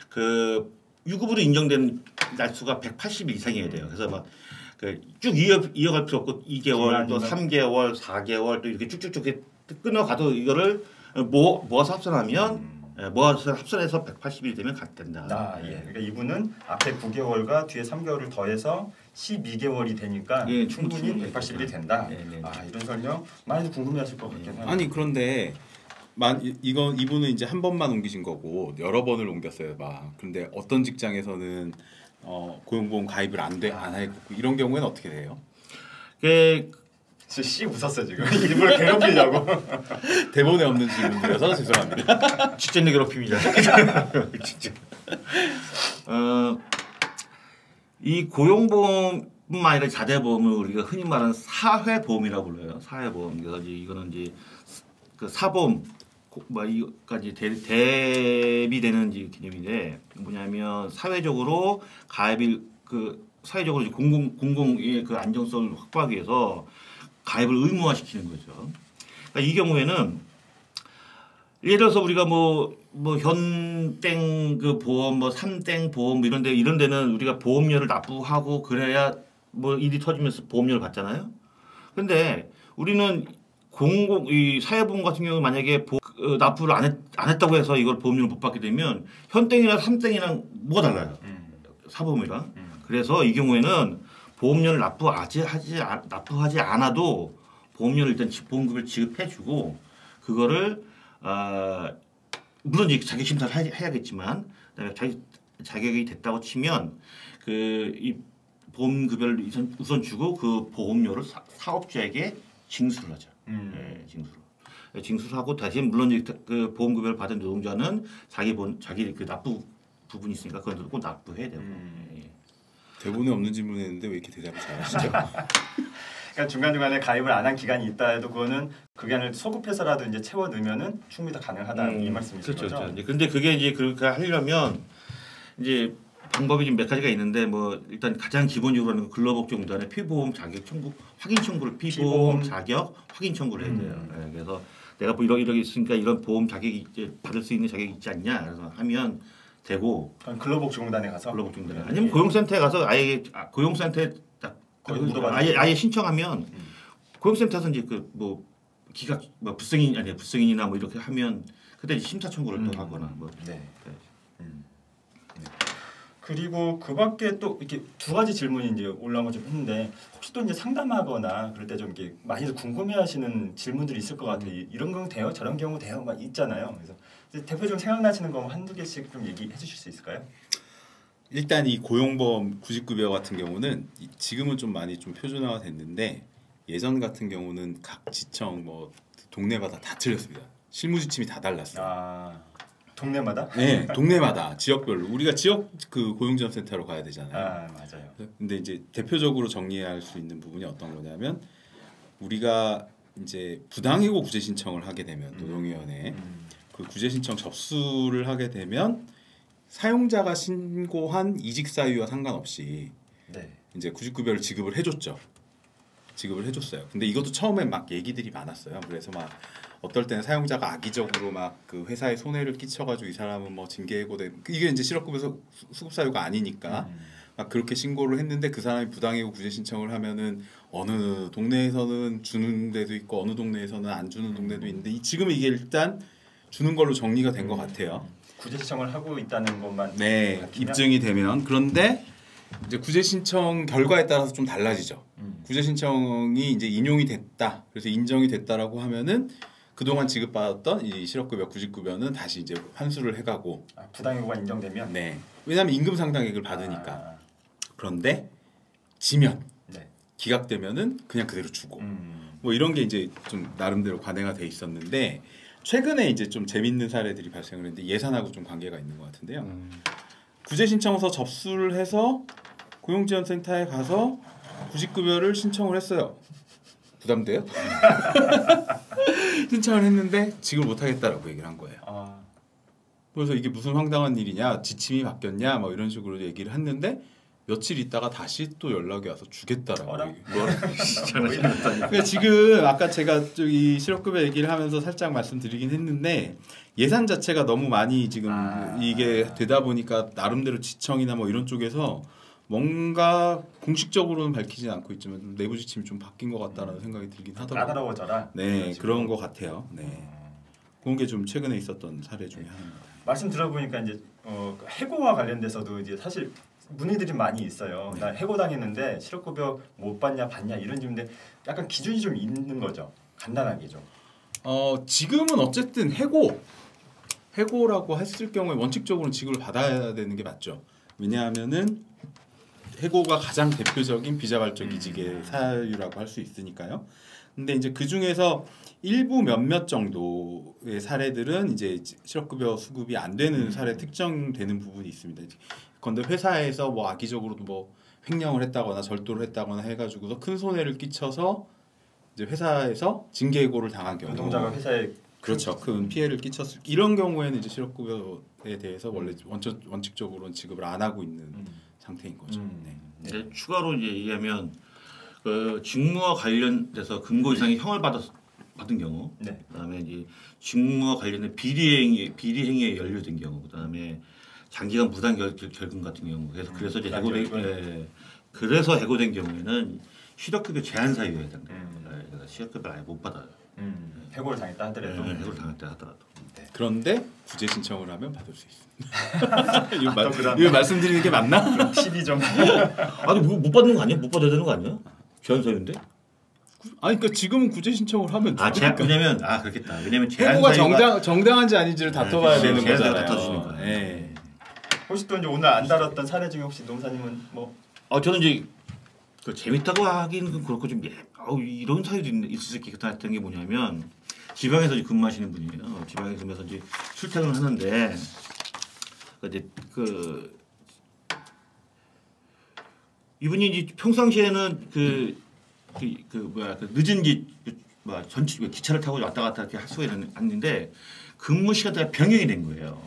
그 유급으로 인정된 날수가 180일 이상이어야 돼요. 그래서 막 쭉 이어갈 필요 없고 2개월 또 3개월, 4개월 또 이렇게 쭉쭉쭉 끊어가도 이거를 모아서 합산하면 모아서 합산해서 180일이 되면 된다. 그러니까 이분은 앞에 9개월과 뒤에 3개월을 더해서 12개월이 되니까 충분히 180일이 된다. 이런 설명 많이들 궁금해하실 것 같긴 해요. 아니 그런데 이분은 이제 한 번만 옮기신 거고 여러 번을 옮겼어요. 근데 어떤 직장에서는 고용보험 가입을 안 했고 이런 경우에는 어떻게 돼요? 씨 웃었어 지금 일부러 괴롭히려고. 대본에 없는 질문이라서 죄송합니다. 직장 내 괴롭힘이잖아. 진짜. 이 고용보험뿐만 아니라 자대보험을 우리가 흔히 말하는 사회보험이라고 불러요. 사회보험. 그래서 이거는 이제 그 사보험 이까지 대비되는 개념인데 뭐냐면 사회적으로 가입을 사회적으로 이제 공공의 그 안정성을 확보하기 위해서 가입을 의무화시키는 거죠. 그러니까 이 경우에는 예를 들어서 우리가 뭐 현땡 그 보험, 삼땡 보험 이런 데는 우리가 보험료를 납부하고 그래야 일이 터지면서 보험료를 받잖아요. 근데 우리는 이 사회보험 같은 경우 만약에 납부를 안 했다고 해서 이걸 보험료를 못 받게 되면 현땡이나 삼땡이랑 뭐가 달라요? 사보험이랑. 그래서 이 경우에는 보험료를 납부하지 않아도 보험료를 일단 보험금을 지급해주고 그거를 물론 이제 자격 심사를 해야겠지만 그다음에 자격이 됐다고 치면 이 보험급여를 우선 주고 그 보험료를 사업주에게 징수를 하죠. 징수를 하고 다시 물론 이제 그 보험급여를 받은 노동자는 자기 그 납부 부분이 있으니까 그건 꼭 납부해야 되고. 대본에 없는 질문했는데 왜 이렇게 대답을 잘하시죠? 그러니까 중간중간에 가입을 안 한 기간이 있다 해도 그거는 그 기간을 소급해서라도 이제 채워 넣으면은 충분히 다 가능하다 이 말씀이신 거죠. 그렇죠. 근데 그게 이제 그렇게 하려면 이제 방법이 좀 몇 가지가 있는데 일단 가장 기본적으로는 근로복지공단에 피보험 자격 청구 확인 청구를 피보험 자격 확인 청구를 해야 돼요. 그래서 내가 이렇게 있으니까 이런 보험 자격이 이제 받을 수 있는 자격이 있지 않냐 그래서 하면 되고 근로복지공단에 가서 아니면 고용센터에 가서 아예 고용센터에 딱 아예 신청하면 고용센터에서 이제 기각 불승인이나 이렇게 하면 그때 심사 청구를 또 하거나 그리고 그 밖에 또 이렇게 두 가지 질문이 이제 올라온 거 좀 했는데 혹시 또 이제 상담하거나 그럴 때 좀 이렇게 많이들 궁금해하시는 질문들이 있을 것 같아요. 이런 경우 돼요? 저런 경우 돼요? 막 있잖아요. 그래서 대표적으로 생각나시는 거 한두 개씩 좀 얘기해 주실 수 있을까요? 일단 이 고용보험 구직급여 같은 경우는 지금은 좀 많이 좀 표준화가 됐는데 예전 같은 경우는 각 지청 동네마다 다 틀렸습니다. 실무지침이 다 달랐어요. 동네마다? 네, 동네마다 지역별로 우리가 지역 그 고용지원센터로 가야 되잖아요. 아 맞아요. 근데 이제 대표적으로 정리할 수 있는 부분이 어떤 거냐면 우리가 이제 부당해고 구제 신청을 하게 되면 노동위원회에 그 구제 신청 접수를 하게 되면 사용자가 신고한 이직 사유와 상관없이 네. 이제 구직급여를 지급을 해줬죠. 지급을 해줬어요. 근데 이것도 처음에 막 얘기들이 많았어요. 그래서 막 어떨 때는 사용자가 악의적으로 막 그 회사에 손해를 끼쳐가지고 이 사람은 뭐 징계해고돼 이게 이제 실업급여 수급 사유가 아니니까 막 그렇게 신고를 했는데 그 사람이 부당해고 구제 신청을 하면은 어느 동네에서는 주는 데도 있고 어느 동네에서는 안 주는 동네도 있는데 지금 이게 일단 주는 걸로 정리가 된 것 같아요. 구제 신청을 하고 있다는 것만 네, 밝히면? 입증이 되면. 그런데 이제 구제 신청 결과에 따라서 좀 달라지죠. 구제 신청이 이제 인용이 됐다. 그래서 인정이 됐다라고 하면은 그동안 지급받았던 이 실업급여, 구직급여는 다시 이제 환수를 해가고. 아, 부당해고가 인정되면. 네. 왜냐하면 임금 상당액을 받으니까. 그런데 지면 네. 기각되면은 그냥 그대로 주고. 뭐 이런 게 이제 좀 나름대로 관행화 돼 있었는데 최근에 이제 좀 재밌는 사례들이 발생을 했는데 예산하고 좀 관계가 있는 것 같은데요. 구제 신청서 접수를 해서 고용지원센터에 가서 구직급여를 신청을 했어요. 부담돼요? 신청을 했는데 지급을 못하겠다라고 얘기를 한 거예요. 그래서 이게 무슨 황당한 일이냐, 지침이 바뀌었냐, 뭐 이런 식으로 얘기를 했는데 며칠 있다가 다시 또 연락이 와서 주겠다라고. 그러니까 지금 아까 제가 저기 실업급여 얘기를 하면서 살짝 말씀드리긴 했는데 예산 자체가 너무 많이 지금 이게 되다 보니까 나름대로 지청이나 뭐 이런 쪽에서 뭔가 공식적으로는 밝히진 않고 있지만 내부 지침이 좀 바뀐 것 같다라는 생각이 들긴 하더라고요. 까다로워져라. 네, 그런 것 같아요. 네, 그런 게 좀 최근에 있었던 사례 중에 하나입니다. 말씀 들어보니까 이제 해고와 관련돼서도 이제 사실 문의들이 많이 있어요. 나 해고 당했는데 실업급여 못 받냐 받냐 이런 질문인데 약간 기준이 좀 있는 거죠. 간단하게 좀. 지금은 어쨌든 해고라고 했을 경우에 원칙적으로는 지급을 받아야 되는 게 맞죠. 왜냐하면은 해고가 가장 대표적인 비자발적 이직의 사유라고 할 수 있으니까요. 근데 이제 그 중에서 일부 몇몇 정도의 사례들은 이제 실업급여 수급이 안 되는 사례 특정되는 부분이 있습니다. 그런데 회사에서 뭐 악의적으로도 뭐 횡령을 했다거나 절도를 했다거나 해가지고서 큰 손해를 끼쳐서 이제 회사에서 징계해고를 당한 경우, 노동자가 회사에 그렇죠, 큰 피해를 끼쳤을 이런 경우에는 이제 실업급여에 대해서 원래 원칙적으로는 지급을 안 하고 있는 상태인 거죠. 네. 추가로 이제 얘기하면 그 직무와 관련돼서 금고 이상의 형을 받은 경우, 네. 그다음에 이제 직무와 관련된 비리행위에 연루된 경우, 그다음에 장기간 무단 결금 같은 경우, 그래서 이제 그래서 해고된 경우에는 실업급여 제한 사유에 해당돼요. 그러니까 실업급여 아예 못 받아요. 해고를 당했다 하더라도. 해고를 당했다 하더라도. 네. 그런데 구제 신청을 하면 받을 수 있습니다. 이거 말씀드리는 게 맞나? 팁이 좀. 아니 못 받는 거 아니야? 못 받아야 되는 거 아니야? 제한 사유인데? 아니 그러니까 지금은 구제 신청을 하면 왜냐면 그렇겠다. 왜냐면 해고가 정당한지 아닌지를 다퉈봐야 되는 거잖아요. 다투시니까. 네. 혹시 또 이제 오늘 안 다뤘던 사례 중에 혹시 농사님은 뭐? 저는 이제 그 재밌다고 하기는 그렇고 좀 이런 사유도 있을 수 있겠다 했던 게 뭐냐면 지방에서 이제 근무하시는 분이에요. 지방에 근무해서 이제 출퇴근을 하는데 이제 이분이 이제 평상시에는 늦은 전치 기차를 타고 왔다 갔다 이렇게 할 수가 있는데 근무 시간대가 변경이 된 거예요.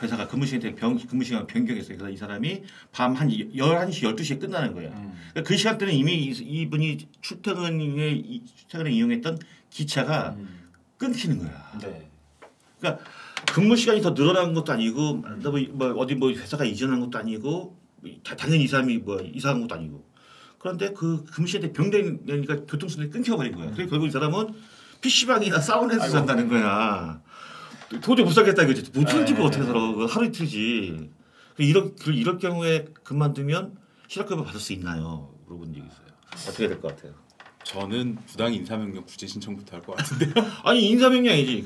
회사가 근무 시간 변경했어요. 그래서 이 사람이 밤 한 11시, 12시에 끝나는 거예요. 그러니까 그 시간대는 이미 이분이 출퇴근에 이용했던 기차가 끊기는 거야. 네. 그러니까 근무 시간이 더 늘어난 것도 아니고 어디 회사가 이전한 것도 아니고 당연히 이 사람이 이사한 것도 아니고 그런데 그 근무 시간대 변경되니까 교통수단이 끊겨버린 거야. 그래서 결국 이 사람은 PC방이나 사우나에서 산다는 거야. 도저히 못 살겠다 이거지. 못 살지 어떻게 살아? 하루 이틀이지. 이럴 경우에 그만두면 실업급여 받을 수 있나요? 물어본 적이 있어요. 어떻게 될 것 같아요? 저는 부당 인사명령 구제 신청부터 할 것 같은데요. 아니 인사명령이지.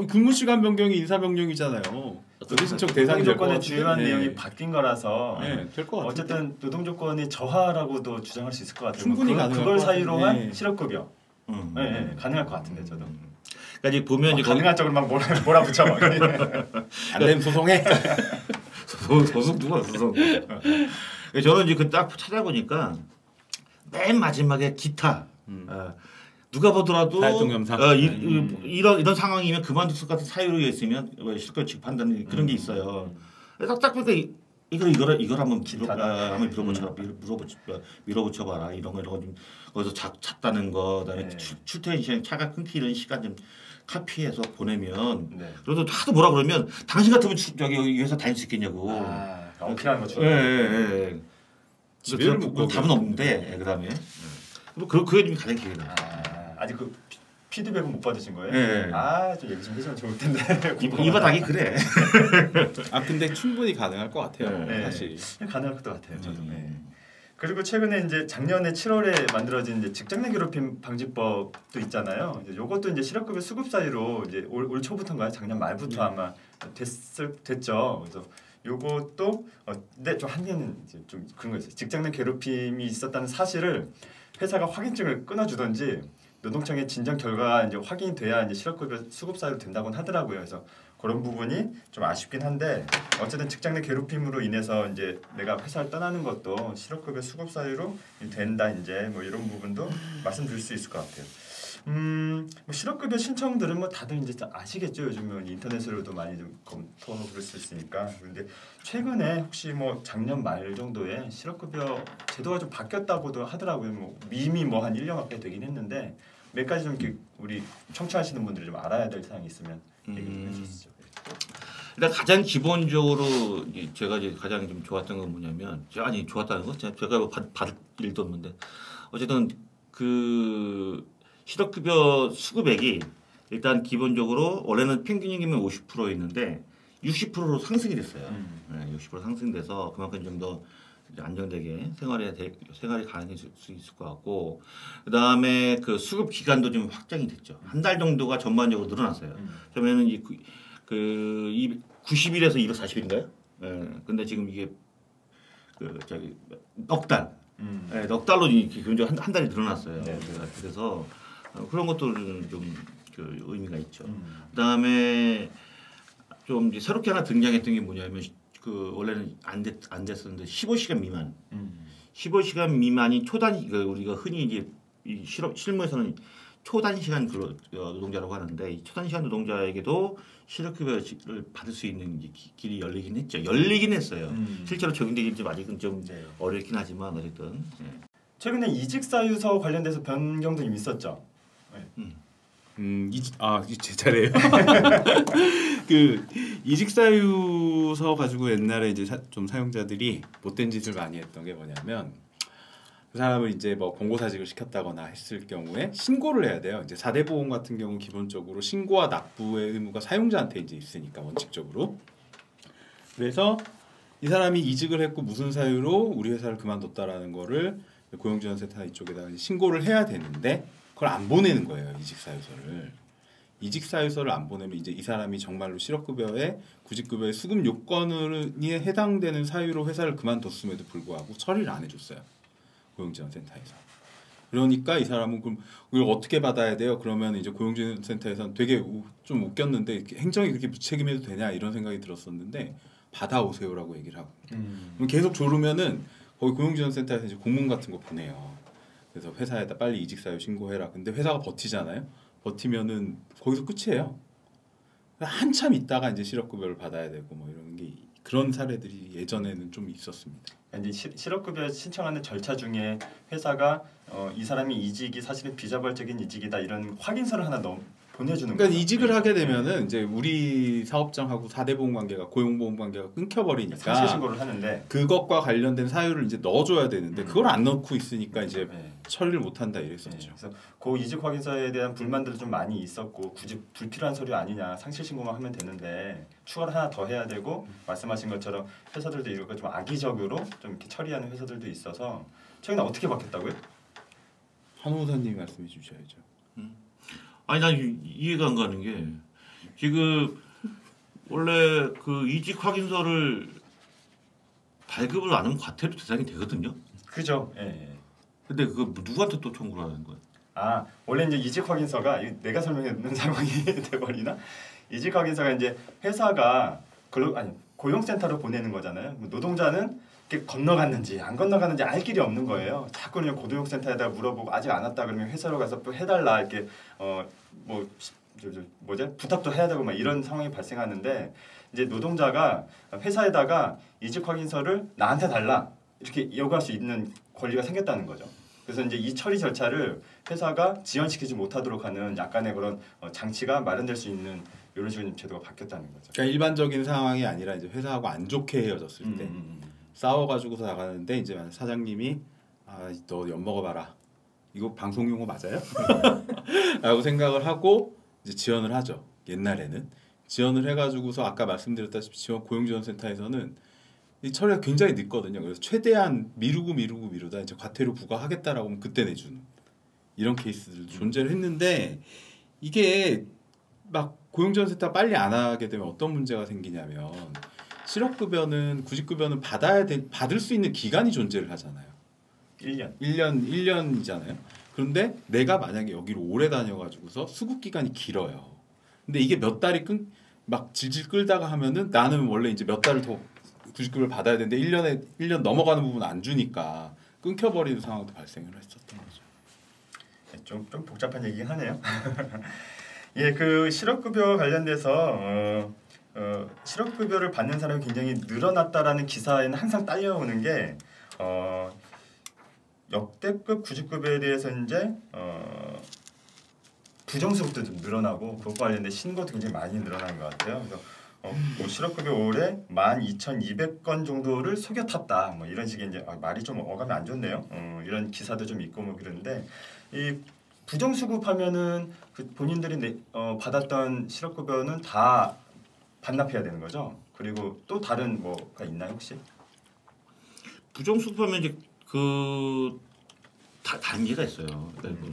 근무 시간 변경이 인사명령이잖아요. 구제 신청 대상이 될 것 노동조건의 같은데. 주요한 내용이 바뀐 거라서 될 것 같아요. 어쨌든 노동조건이 저하라고도 주장할 수 있을 것 같아요. 충분히 가능할 그걸 것 사유로 같은데. 한 실업급여. 가능할 것 같은데 저도. 그러니까 이제 보면 이제 가능한 쪽으로 막 몰아붙여 막. 안 되면 소송해. 소송 누가 소송? 저는 이제 그 딱 찾아보니까 맨 마지막에 기타. 누가 보더라도 사회적 영상. 이런 상황이면 그만둘 것 같은 사유로 있으면 실컷 판단 그런 게 있어요. 딱 보니까 이걸 한번 밀어붙여봐라 이런 거 좀 거기서 잤다는 거 그다음에 출퇴근 시간 차가 끊기는 시간 좀 카피해서 보내면 그래도 하도 뭐라 그러면 당신 같으면 저기 회사 다닐 수 있겠냐고. 어필하는 거죠. 집에를 답은 없는데 그다음에 그게 좀 가장 기억이 나. 아직 그 피드백은 못 받으신 거예요? 네. 좀 얘기 좀 해주면 좋을 텐데. 이봐 닭이 그래. 근데 충분히 가능할 것 같아요. 사실 가능할 것 같아요. 저도. 그리고 최근에 이제 작년에 7월에 만들어진 이제 직장 내 괴롭힘 방지법도 있잖아요. 이것도 이제 실업급여 수급 사유로 이제 올 초부터인가요? 작년 말부터 아마 됐죠. 그래서 요것도 근데 좀 한계는 이제 좀 그런 거 있어요. 직장 내 괴롭힘이 있었다는 사실을 회사가 확인증을 끊어주던지 노동청의 진정 결과가 이제 확인이 돼야 이제 실업급여 수급 사유로 된다고는 하더라고요. 그래서 그런 부분이 좀 아쉽긴 한데 어쨌든 직장 내 괴롭힘으로 인해서 이제 내가 회사를 떠나는 것도 실업급여 수급 사유로 된다 이제 뭐 이런 부분도 말씀드릴 수 있을 것 같아요. 뭐 실업급여 신청들은 뭐 다들 이제 아시겠죠. 요즘은 인터넷으로도 많이 좀 검토하고 그럴 수 있으니까. 그런데 최근에 혹시 뭐 작년 말 정도에 실업급여 제도가 좀 바뀌었다고도 하더라고요. 뭐 이미 뭐 한 1년 가까이 되긴 했는데 몇 가지 좀 이렇게 우리 청취하시는 분들이 좀 알아야 될 사항이 있으면 얘기 좀 해주시죠. 일단 가장 기본적으로 제가 이제 가장 좀 좋았던 건 뭐냐면 좋았다는 거 제가 받을 일도 없는데 어쨌든 그 실업급여 수급액이 일단 기본적으로 원래는 평균이면 50%였는데 60%로 상승이 됐어요. 60% 상승돼서 그만큼 좀 더 안정되게 생활이 가능해질 수 있을 것 같고 그다음에 그 수급 기간도 좀 확장이 됐죠. 한 달 정도가 전반적으로 늘어났어요. 그러면은 이 90일에서 240일인가요? 근데 지금 이게 넉 달. 넉 달로 기본적으로 한 달이 늘어났어요. 그래서 그런 것들은 좀 의미가 있죠. 그다음에 좀 이제 새롭게 하나 등장했던 게 뭐냐면 그 원래는 안 됐었는데 15시간 미만. 15시간 미만이 초단위 우리가 흔히 이제 실무에서는 초단 시간 노동자라고 하는데 이 초단 시간 노동자에게도 실업급여를 받을 수 있는 길이 열리긴 했어요. 실제로 적용되기는 아직은 좀 어렵긴 하지만 어쨌든. 최근에 이직사유서 관련돼서 변경도 좀 있었죠. 이제 제 차례예요. 그 이직사유서 가지고 옛날에 이제 좀 사용자들이 못된 짓을 많이 했던 게 뭐냐면 그 사람을 이제 뭐 권고사직을 시켰다거나 했을 경우에 신고를 해야 돼요. 이제 4대 보험 같은 경우 기본적으로 신고와 납부의 의무가 사용자한테 이제 있으니까 원칙적으로. 그래서 이 사람이 이직을 했고 무슨 사유로 우리 회사를 그만뒀다라는 거를 고용지원센터 이쪽에다가 신고를 해야 되는데 그걸 안 보내는 거예요. 이직사유서를 안 보내면 이제 이 사람이 정말로 실업급여에 구직급여의 수급 요건에 해당되는 사유로 회사를 그만뒀음에도 불구하고 처리를 안 해줬어요. 고용지원센터에서. 그러니까 이 사람은 그럼 이걸 어떻게 받아야 돼요? 그러면 이제 고용지원센터에서는 되게 좀 웃겼는데 행정이 그렇게 무책임해도 되냐 이런 생각이 들었었는데 받아오세요라고 얘기를 하고 그럼 계속 조르면은 거기 고용지원센터에서 이제 공문 같은 거 보내요. 그래서 회사에다 빨리 이직사유 신고해라. 근데 회사가 버티잖아요. 버티면은 거기서 끝이에요. 한참 있다가 이제 실업급여를 받아야 되고 뭐 이런 게 그런 사례들이 예전에는 좀 있었습니다. 이제 실업급여 신청하는 절차 중에 회사가 이 사람이 이직이 사실은 비자발적인 이직이다 이런 확인서를 하나 보내주는 거예요. 그러니까 이직을 하게 되면은 이제 우리 사업장하고 4대 보험 관계가 고용보험 관계가 끊겨버리니까 상실 신고를 하는데 그것과 관련된 사유를 이제 넣어줘야 되는데 그걸 안 넣고 있으니까 이제 처리를 못한다 이랬었죠. 그래서 그 이직 확인서에 대한 불만들도 좀 많이 있었고 굳이 불필요한 서류 아니냐 상실 신고만 하면 되는데 추가를 하나 더 해야 되고 말씀하신 것처럼 회사들도 이걸 좀 악의적으로 좀 이렇게 처리하는 회사들도 있어서 최근에 어떻게 바뀌었다고요? 한호사님이 말씀해 주셔야죠. 아니 난 이해가 안 가는 게 지금 원래 그 이직 확인서를 발급을 안 하면 과태료 대상이 되거든요. 그죠. 예. 근데 그거 누구한테 또 청구를 하는 거야? 원래 이제 이직 확인서가 내가 설명했는 상황이 돼버리나? 이직 확인서가 이제 회사가 고용센터로 보내는 거잖아요. 노동자는 이렇게 건너갔는지 안 건너갔는지 알 길이 없는 거예요. 자꾸 그냥 고용센터에다 물어보고 아직 안 왔다 그러면 회사로 가서 또 해달라 이렇게 부탁도 해야 되고 막 이런 상황이 발생하는데 이제 노동자가 회사에다가 이직 확인서를 나한테 달라 이렇게 요구할 수 있는 권리가 생겼다는 거죠. 그래서 이제 이 처리 절차를 회사가 지연시키지 못하도록 하는 약간의 그런 장치가 마련될 수 있는 이런 식으로 제도가 바뀌었다는 거죠. 그러니까 일반적인 상황이 아니라 이제 회사하고 안 좋게 헤어졌을 때 싸워가지고서 나가는데 이제 사장님이 너 엿 먹어봐라. 이거 방송 용어 맞아요? 라고 생각을 하고 이제 지원을 하죠. 옛날에는 지원을 해가지고서 아까 말씀드렸다시피 지원 고용지원센터에서는 이 처리가 굉장히 늦거든요. 그래서 최대한 미루다 이제 과태료 부과하겠다라고 하면 그때 내주는 이런 케이스들도 존재를 했는데 이게 막 고용지원센터 빨리 안 하게 되면 어떤 문제가 생기냐면 실업급여는 구직급여는 받을 수 있는 기간이 존재를 하잖아요. 1년이잖아요. 그런데 내가 만약에 여기를 오래 다녀가지고서 수급 기간이 길어요. 근데 이게 몇 달이 막 질질 끌다가 하면은 나는 원래 이제 몇 달을 더 구직급여를 받아야 되는데 1년 넘어가는 부분 안 주니까 끊겨버리는 상황도 발생을 했었던 거죠. 좀 복잡한 얘기긴 하네요. 예, 그 실업급여 관련돼서 실업급여를 받는 사람이 굉장히 늘어났다라는 기사에는 항상 딸려오는 게 역대급 구직급여에 대해서 이제 부정수급도 좀 늘어나고 그것과 관련된 신고도 굉장히 많이 늘어난 것 같아요. 그래서 실업급여 올해 12,200건 정도를 속여 탔다. 뭐 이런 식의 이제 말이 좀 어감이 안 좋네요. 이런 기사도 좀 있고 뭐 그런데 이 부정수급하면은 본인들이 받았던 실업급여는 다 반납해야 되는 거죠. 그리고 또 다른 뭐가 있나요 혹시? 부정수급하면 이제 단계가 있어요. 그러니까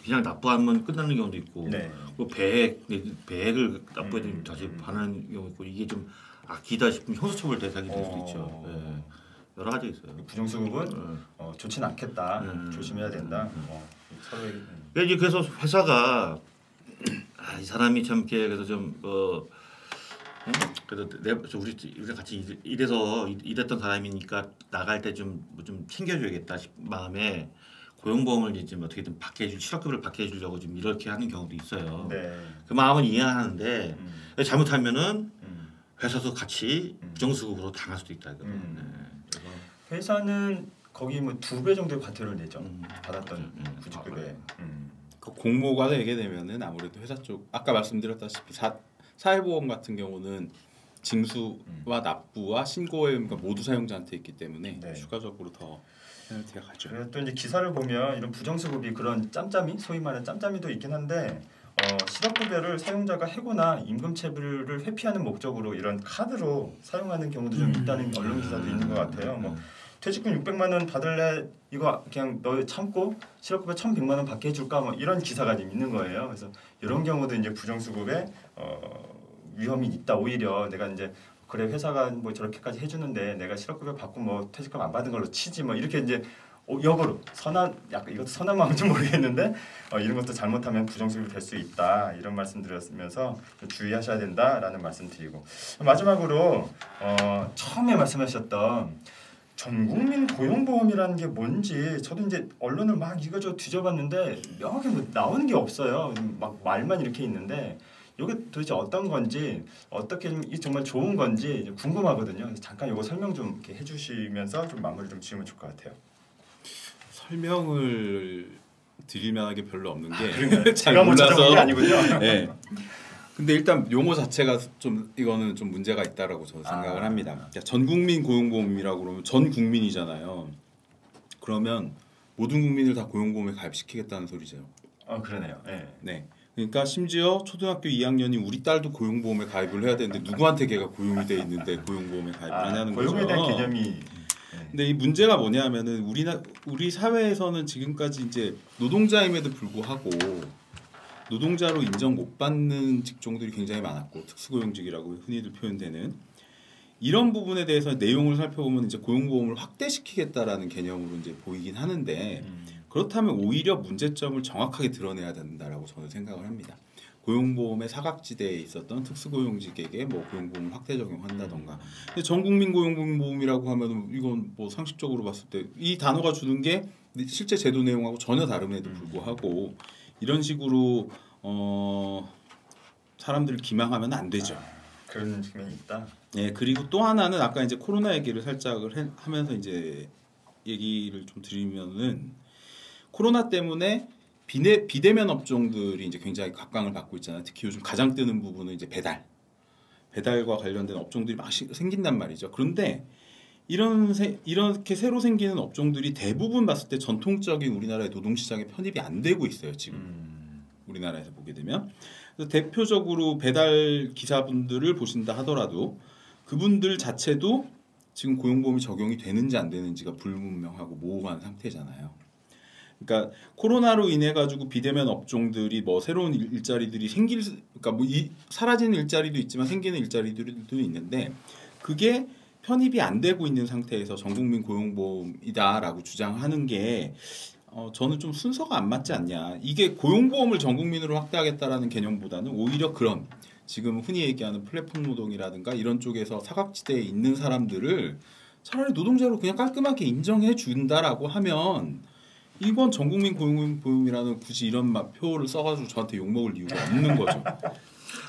그냥 납부하면 끝나는 경우도 있고, 네. 또 배액을 납부해 다시 반하는 경우 있고 이게 좀 아끼다 싶으면 형사처벌 대상이 될 수도 있죠. 네. 여러 가지 있어요. 부정수급은 좋지는 않겠다. 조심해야 된다. 서로에게. 그래서 회사가 이 사람이 참 이렇게 그래서 좀 그래도 우리가 같이 일했던 사람이니까 나갈 때 좀 챙겨줘야겠다 싶은 마음에 고용보험을 이제 어떻게든 실업급여를 받게 해주려고 좀 이렇게 하는 경우도 있어요. 네. 그 마음은 이해하는데 잘못하면은 회사도 같이 부정수급으로 당할 수도 있다. 네. 그래서 회사는 거기 뭐 2배 정도의 과태료를 내죠. 받았던 구직급여에. 그 공모가 되게 되면은 아무래도 회사 쪽 아까 말씀드렸다시피 사회보험 같은 경우는 징수와 납부와 신고에 모두 사용자한테 있기 때문에 네. 추가적으로 더 페널티가 가죠. 그리고 또 이제 기사를 보면 이런 부정수급이 그런 짬짬이 소위 말하는 짬짬이도 있긴 한데 실업급여를 사용자가 해고나 임금체불을 회피하는 목적으로 이런 카드로 사용하는 경우도 좀 있다는 언론 기사도 있는 것 같아요. 뭐 퇴직금 600만 원 받을래? 이거 그냥 너 참고 실업급여 1,100만 원 받게 해줄까? 뭐 이런 기사가 좀 있는 거예요. 그래서 이런 경우도 이제 부정수급에 위험이 있다. 오히려 내가 이제 그래 회사가 뭐 저렇게까지 해주는데 내가 실업급여 받고 뭐 퇴직금 안 받은 걸로 치지 뭐 이렇게 이제 역으로 약간 이것도 선한 마음인지 모르겠는데 이런 것도 잘못하면 부정수급이 될 수 있다 이런 말씀드렸으면서 주의하셔야 된다라는 말씀드리고 마지막으로 처음에 말씀하셨던 전국민 고용보험이라는 게 뭔지 저도 이제 언론을 막 이거저거 뒤져봤는데 명확히 뭐 나오는 게 없어요. 막 말만 이렇게 있는데 이게 도대체 어떤 건지 어떻게 좀 정말 좋은 건지 궁금하거든요. 그래서 잠깐 이거 설명 좀 이렇게 해주시면서 좀 마무리 좀 지으면 좋을 것 같아요. 설명을 드릴 만한 게 별로 없는 게 잘 제가 못 찾아본 게 아니군요. 네. 근데 일단 용어 자체가 이거는 좀 문제가 있다라고 저는 생각을 합니다. 그러니까 전국민 고용보험이라고 그러면 전 국민이잖아요. 그러면 모든 국민을 다 고용보험에 가입시키겠다는 소리죠. 그러네요. 네. 네. 그러니까 심지어 초등학교 2학년이 우리 딸도 고용보험에 가입을 해야 되는데 누구한테 걔가 고용이 돼 있는데 고용보험에 가입을 하냐는 거죠. 고용에 대한 개념이. 근데 이 문제가 뭐냐면은 우리 사회에서는 지금까지 이제 노동자임에도 불구하고 노동자로 인정 못 받는 직종들이 굉장히 많았고 특수고용직이라고 흔히들 표현되는 이런 부분에 대해서 내용을 살펴보면 이제 고용보험을 확대시키겠다라는 개념으로 이제 보이긴 하는데 그렇다면 오히려 문제점을 정확하게 드러내야 된다라고 저는 생각을 합니다. 고용보험의 사각지대에 있었던 특수고용직에게 뭐 고용보험 확대 적용한다던가. 근데 전국민 고용보험이라고 하면 이건 뭐 상식적으로 봤을 때 이 단어가 주는 게 실제 제도 내용하고 전혀 다름에도 불구하고 이런 식으로 사람들을 기망하면 안 되죠. 그런 측면이 있다. 네, 그리고 또 하나는 아까 이제 코로나 얘기를 살짝 하면서 이제 얘기를 좀 드리면은 코로나 때문에 비대면 업종들이 이제 굉장히 각광을 받고 있잖아요. 특히 요즘 가장 뜨는 부분은 이제 배달과 관련된 업종들이 막 생긴단 말이죠. 그런데 이렇게 새로 생기는 업종들이 대부분 봤을 때 전통적인 우리나라의 노동시장에 편입이 안 되고 있어요. 지금 우리나라에서 보게 되면. 그래서 대표적으로 배달 기사분들을 보신다 하더라도 그분들 자체도 지금 고용보험이 적용이 되는지 안 되는지가 불분명하고 모호한 상태잖아요. 그러니까 코로나로 인해 가지고 비대면 업종들이 뭐 새로운 일자리들이 그러니까 뭐 사라지는 일자리도 있지만 생기는 일자리들도 있는데 그게 편입이 안 되고 있는 상태에서 전국민 고용보험이다라고 주장하는 게 저는 좀 순서가 안 맞지 않냐. 이게 고용보험을 전국민으로 확대하겠다라는 개념보다는 오히려 그런 지금 흔히 얘기하는 플랫폼 노동이라든가 이런 쪽에서 사각지대에 있는 사람들을 차라리 노동자로 그냥 깔끔하게 인정해 준다라고 하면 이건 전국민 고용보험이라는 굳이 이런 표를 써가지고 저한테 욕먹을 이유가 없는 거죠.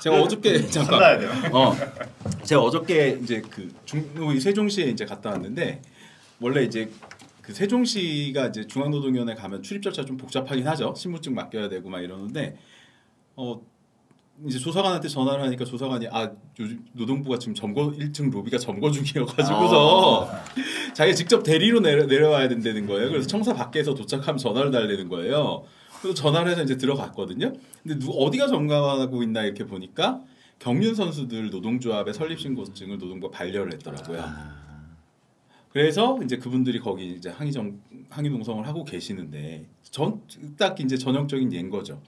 제가 어저께 잠깐 제가 어저께 이제 그 세종시에 이제 갔다 왔는데 원래 이제 그 세종시가 이제 중앙노동위원회 가면 출입 절차 좀 복잡하긴 하죠. 신분증 맡겨야 되고 막 이러는데 이제 조사관한테 전화를 하니까 조사관이 요즘 노동부가 지금 1층 로비가 점거 중이어가지고서 자기가 직접 대리로 내려와야 된다는 거예요. 그래서 청사 밖에서 도착하면 전화를 달라는 거예요. 그래서 전화를 해서 이제 들어갔거든요. 근데 어디가 점거하고 있나 이렇게 보니까 경륜 선수들 노동조합의 설립신고증을 노동부가 반려를 했더라고요. 그래서 이제 그분들이 거기 이제 항의 농성을 하고 계시는데 딱 이제 전형적인 예인 거죠.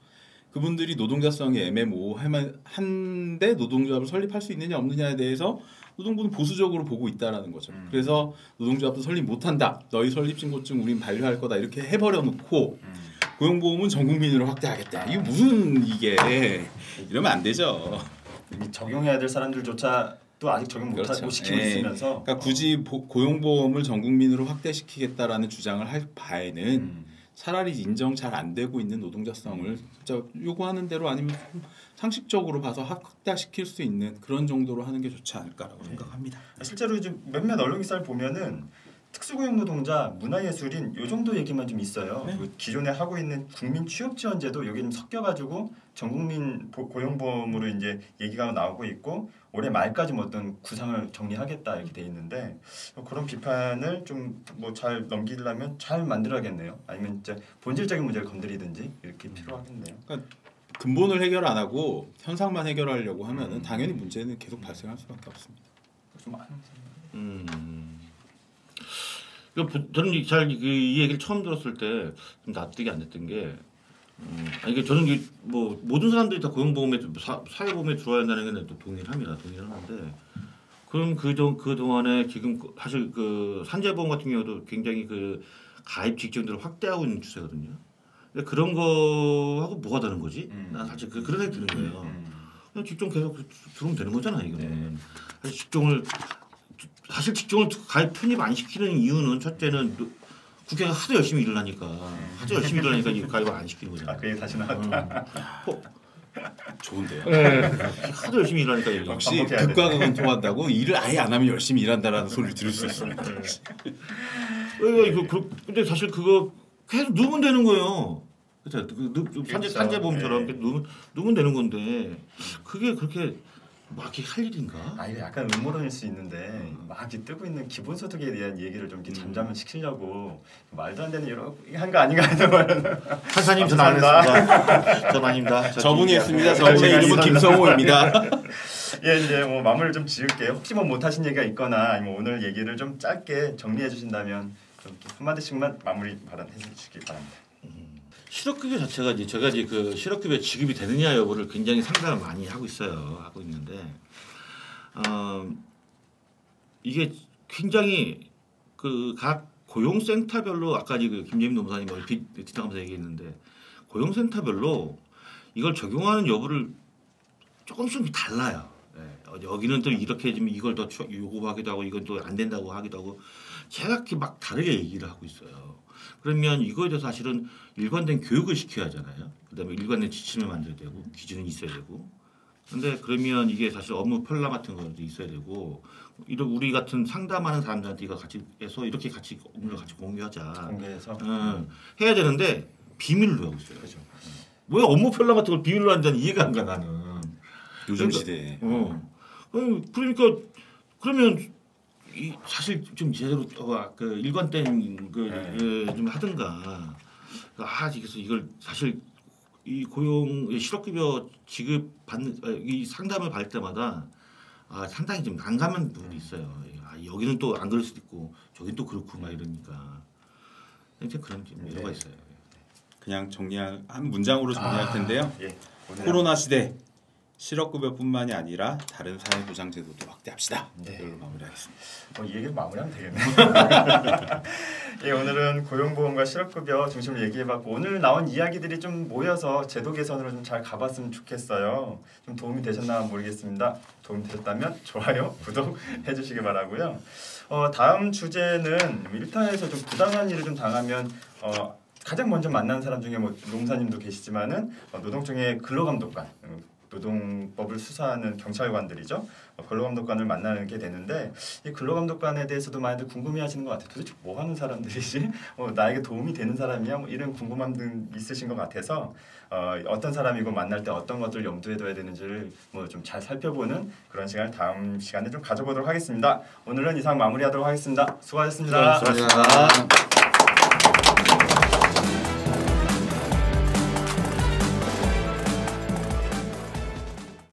그분들이 노동자성이 애매모호한데 노동조합을 설립할 수 있느냐 없느냐에 대해서 노동부는 보수적으로 보고 있다라는 거죠. 그래서 노동조합도 설립 못한다. 너희 설립신고증 우린 반려할 거다. 이렇게 해버려 놓고 고용보험은 전국민으로 확대하겠다. 이게 무슨 이게 이러면 안 되죠. 이미 적용해야 될 사람들조차 또 아직 적용 못하고 그렇죠. 시키고 있으면서 그러니까 굳이 고용보험을 전국민으로 확대시키겠다라는 주장을 할 바에는 차라리 인정 잘 안 되고 있는 노동자성을 진짜 요구하는 대로 아니면 상식적으로 봐서 확대시킬 수 있는 그런 정도로 하는 게 좋지 않을까라고 생각합니다. 실제로 이제 몇몇 언론 기사를 보면은 특수고용 노동자, 문화예술인 요 정도 얘기만 좀 있어요. 네. 기존에 하고 있는 국민 취업지원제도 여기 좀 섞여가지고 전국민 고용보험으로 이제 얘기가 나오고 있고 올해 말까지 뭐 어떤 구상을 정리하겠다 이렇게 돼 있는데 그런 비판을 좀 뭐 잘 넘기려면 잘 만들어야겠네요. 아니면 이제 본질적인 문제를 건드리든지 이렇게 필요하겠네요. 그러니까 근본을 해결 안 하고 현상만 해결하려고 하면은 당연히 문제는 계속 발생할 수밖에 없습니다. 좀 저는 이 얘기를 처음 들었을 때 좀 납득이 안 됐던 게 이게 저는 뭐 모든 사람들이 다 고용보험에 사회보험에 들어야 한다는 게 또 동의를 하는데 그럼 그 동안에 지금 사실 그 산재보험 같은 경우도 굉장히 그 가입 직종들을 확대하고 있는 추세거든요. 근데 그런 거하고 뭐가 다른 거지? 난 사실 그런 생각이 드는 거예요. 그냥 직종 계속 들어오면 되는 거잖아 이거는. 사실 직종을 가입 편입 안 시키는 이유는 첫째는 국회가 하도 열심히 일을 하니까 가입을 안 시키는 거잖아. 그 얘기 다시 나왔다. 좋은데요. 하도 열심히 일하니까 역시 극과 극은 통한다고 일을 아예 안 하면 열심히 일한다라는 소리를 들을 수 있습니다. 근데 사실 그거 계속 누우면 되는 거예요. 그렇죠. 산재보험처럼 누우면 되는 건데 그게 그렇게 막 이렇게 할 일인가? 이게 약간 음모론일 수 있는데 막 이렇게 뜨고 있는 기본소득에 대한 얘기를 좀 이렇게 잠잠을 시키려고 말도 안 되는 여러 한 거 아닌가 하는 말은. 판사님 전 안 했습니다. 전 아닙니다. 저분이 했습니다. 저분의 이름은 김성호입니다. 예, 이제 뭐 마무리를 좀 지을게요. 혹시 뭐 못하신 얘기가 있거나 아니면 오늘 얘기를 좀 짧게 정리해 주신다면 좀 한마디씩만 마무리 해주시기 바랍니다. 실업급여 자체가 제가 그 실업급여 지급이 되느냐 여부를 굉장히 상담을 많이 하고 있는데 이게 굉장히 그 각 고용센터별로 아까 그 김재민 노무사님 얼핏 지나가면서 얘기했는데 고용센터별로 이걸 적용하는 여부를 조금씩 달라요. 여기는 또 이렇게 좀 이걸 더 요구하기도 하고 이건 또 안 된다고 하기도 하고 제가 이렇게 막 다르게 얘기를 하고 있어요. 그러면 이거에 대해서 사실은 일관된 교육을 시켜야 하잖아요. 그다음에 일관된 지침을 만들어야 되고 기준은 있어야 되고. 근데 그러면 이게 사실 업무 편람 같은 것도 있어야 되고 이런 우리 같은 상담하는 사람들한테 이거 같이 해서 이렇게 같이 업무를 같이 공유하자. 공개해서 해야 되는데 비밀로 하고 있어요. 그렇죠. 왜 업무 편람 같은 걸 비밀로 한다는 이해가 안 가 나는. 요즘 그러니까, 시대에. 그러니까 그러면 이 사실 좀 제대로 그 일관된 좀 하든가. 그래서 이걸 사실 이 고용 실업급여 지급 받는 이 상담을 받을 때마다 상당히 좀 난감한 부분이 있어요. 여기는 또 안 그럴 수도 있고 저긴 또 그렇고 막 이러니까 이제 그런 여유가 있어요. 그냥 한 문장으로 정리할 텐데요. 코로나 코로나 시대 실업급여뿐만이 아니라 다른 사회보장제도도 확대합시다. 이걸로 마무리하겠습니다. 이 얘기를 마무리하면 되겠네. 예, 오늘은 고용보험과 실업급여 중심으로 얘기해봤고 오늘 나온 이야기들이 좀 모여서 제도 개선으로 좀 잘 가봤으면 좋겠어요. 좀 도움이 되셨나 모르겠습니다. 도움이 되셨다면 좋아요, 구독 해주시기 바라고요. 다음 주제는 1탄에서 좀 부당한 일을 좀 당하면 가장 먼저 만난 사람 중에 뭐 농사님도 계시지만은 노동청의 근로감독관 노동법을 수사하는 경찰관들이죠. 근로감독관을 만나게 되는데 이 근로감독관에 대해서도 많이들 궁금해하시는 것 같아요. 도대체 뭐 하는 사람들이지? 나에게 도움이 되는 사람이야? 뭐 이런 궁금함들 있으신 것 같아서 어떤 사람이고 만날 때 어떤 것들 염두에 둬야 되는지를 뭐 좀 잘 살펴보는 그런 시간을 다음 시간에 좀 가져보도록 하겠습니다. 오늘은 이상 마무리하도록 하겠습니다. 수고하셨습니다. 수고하셨습니다.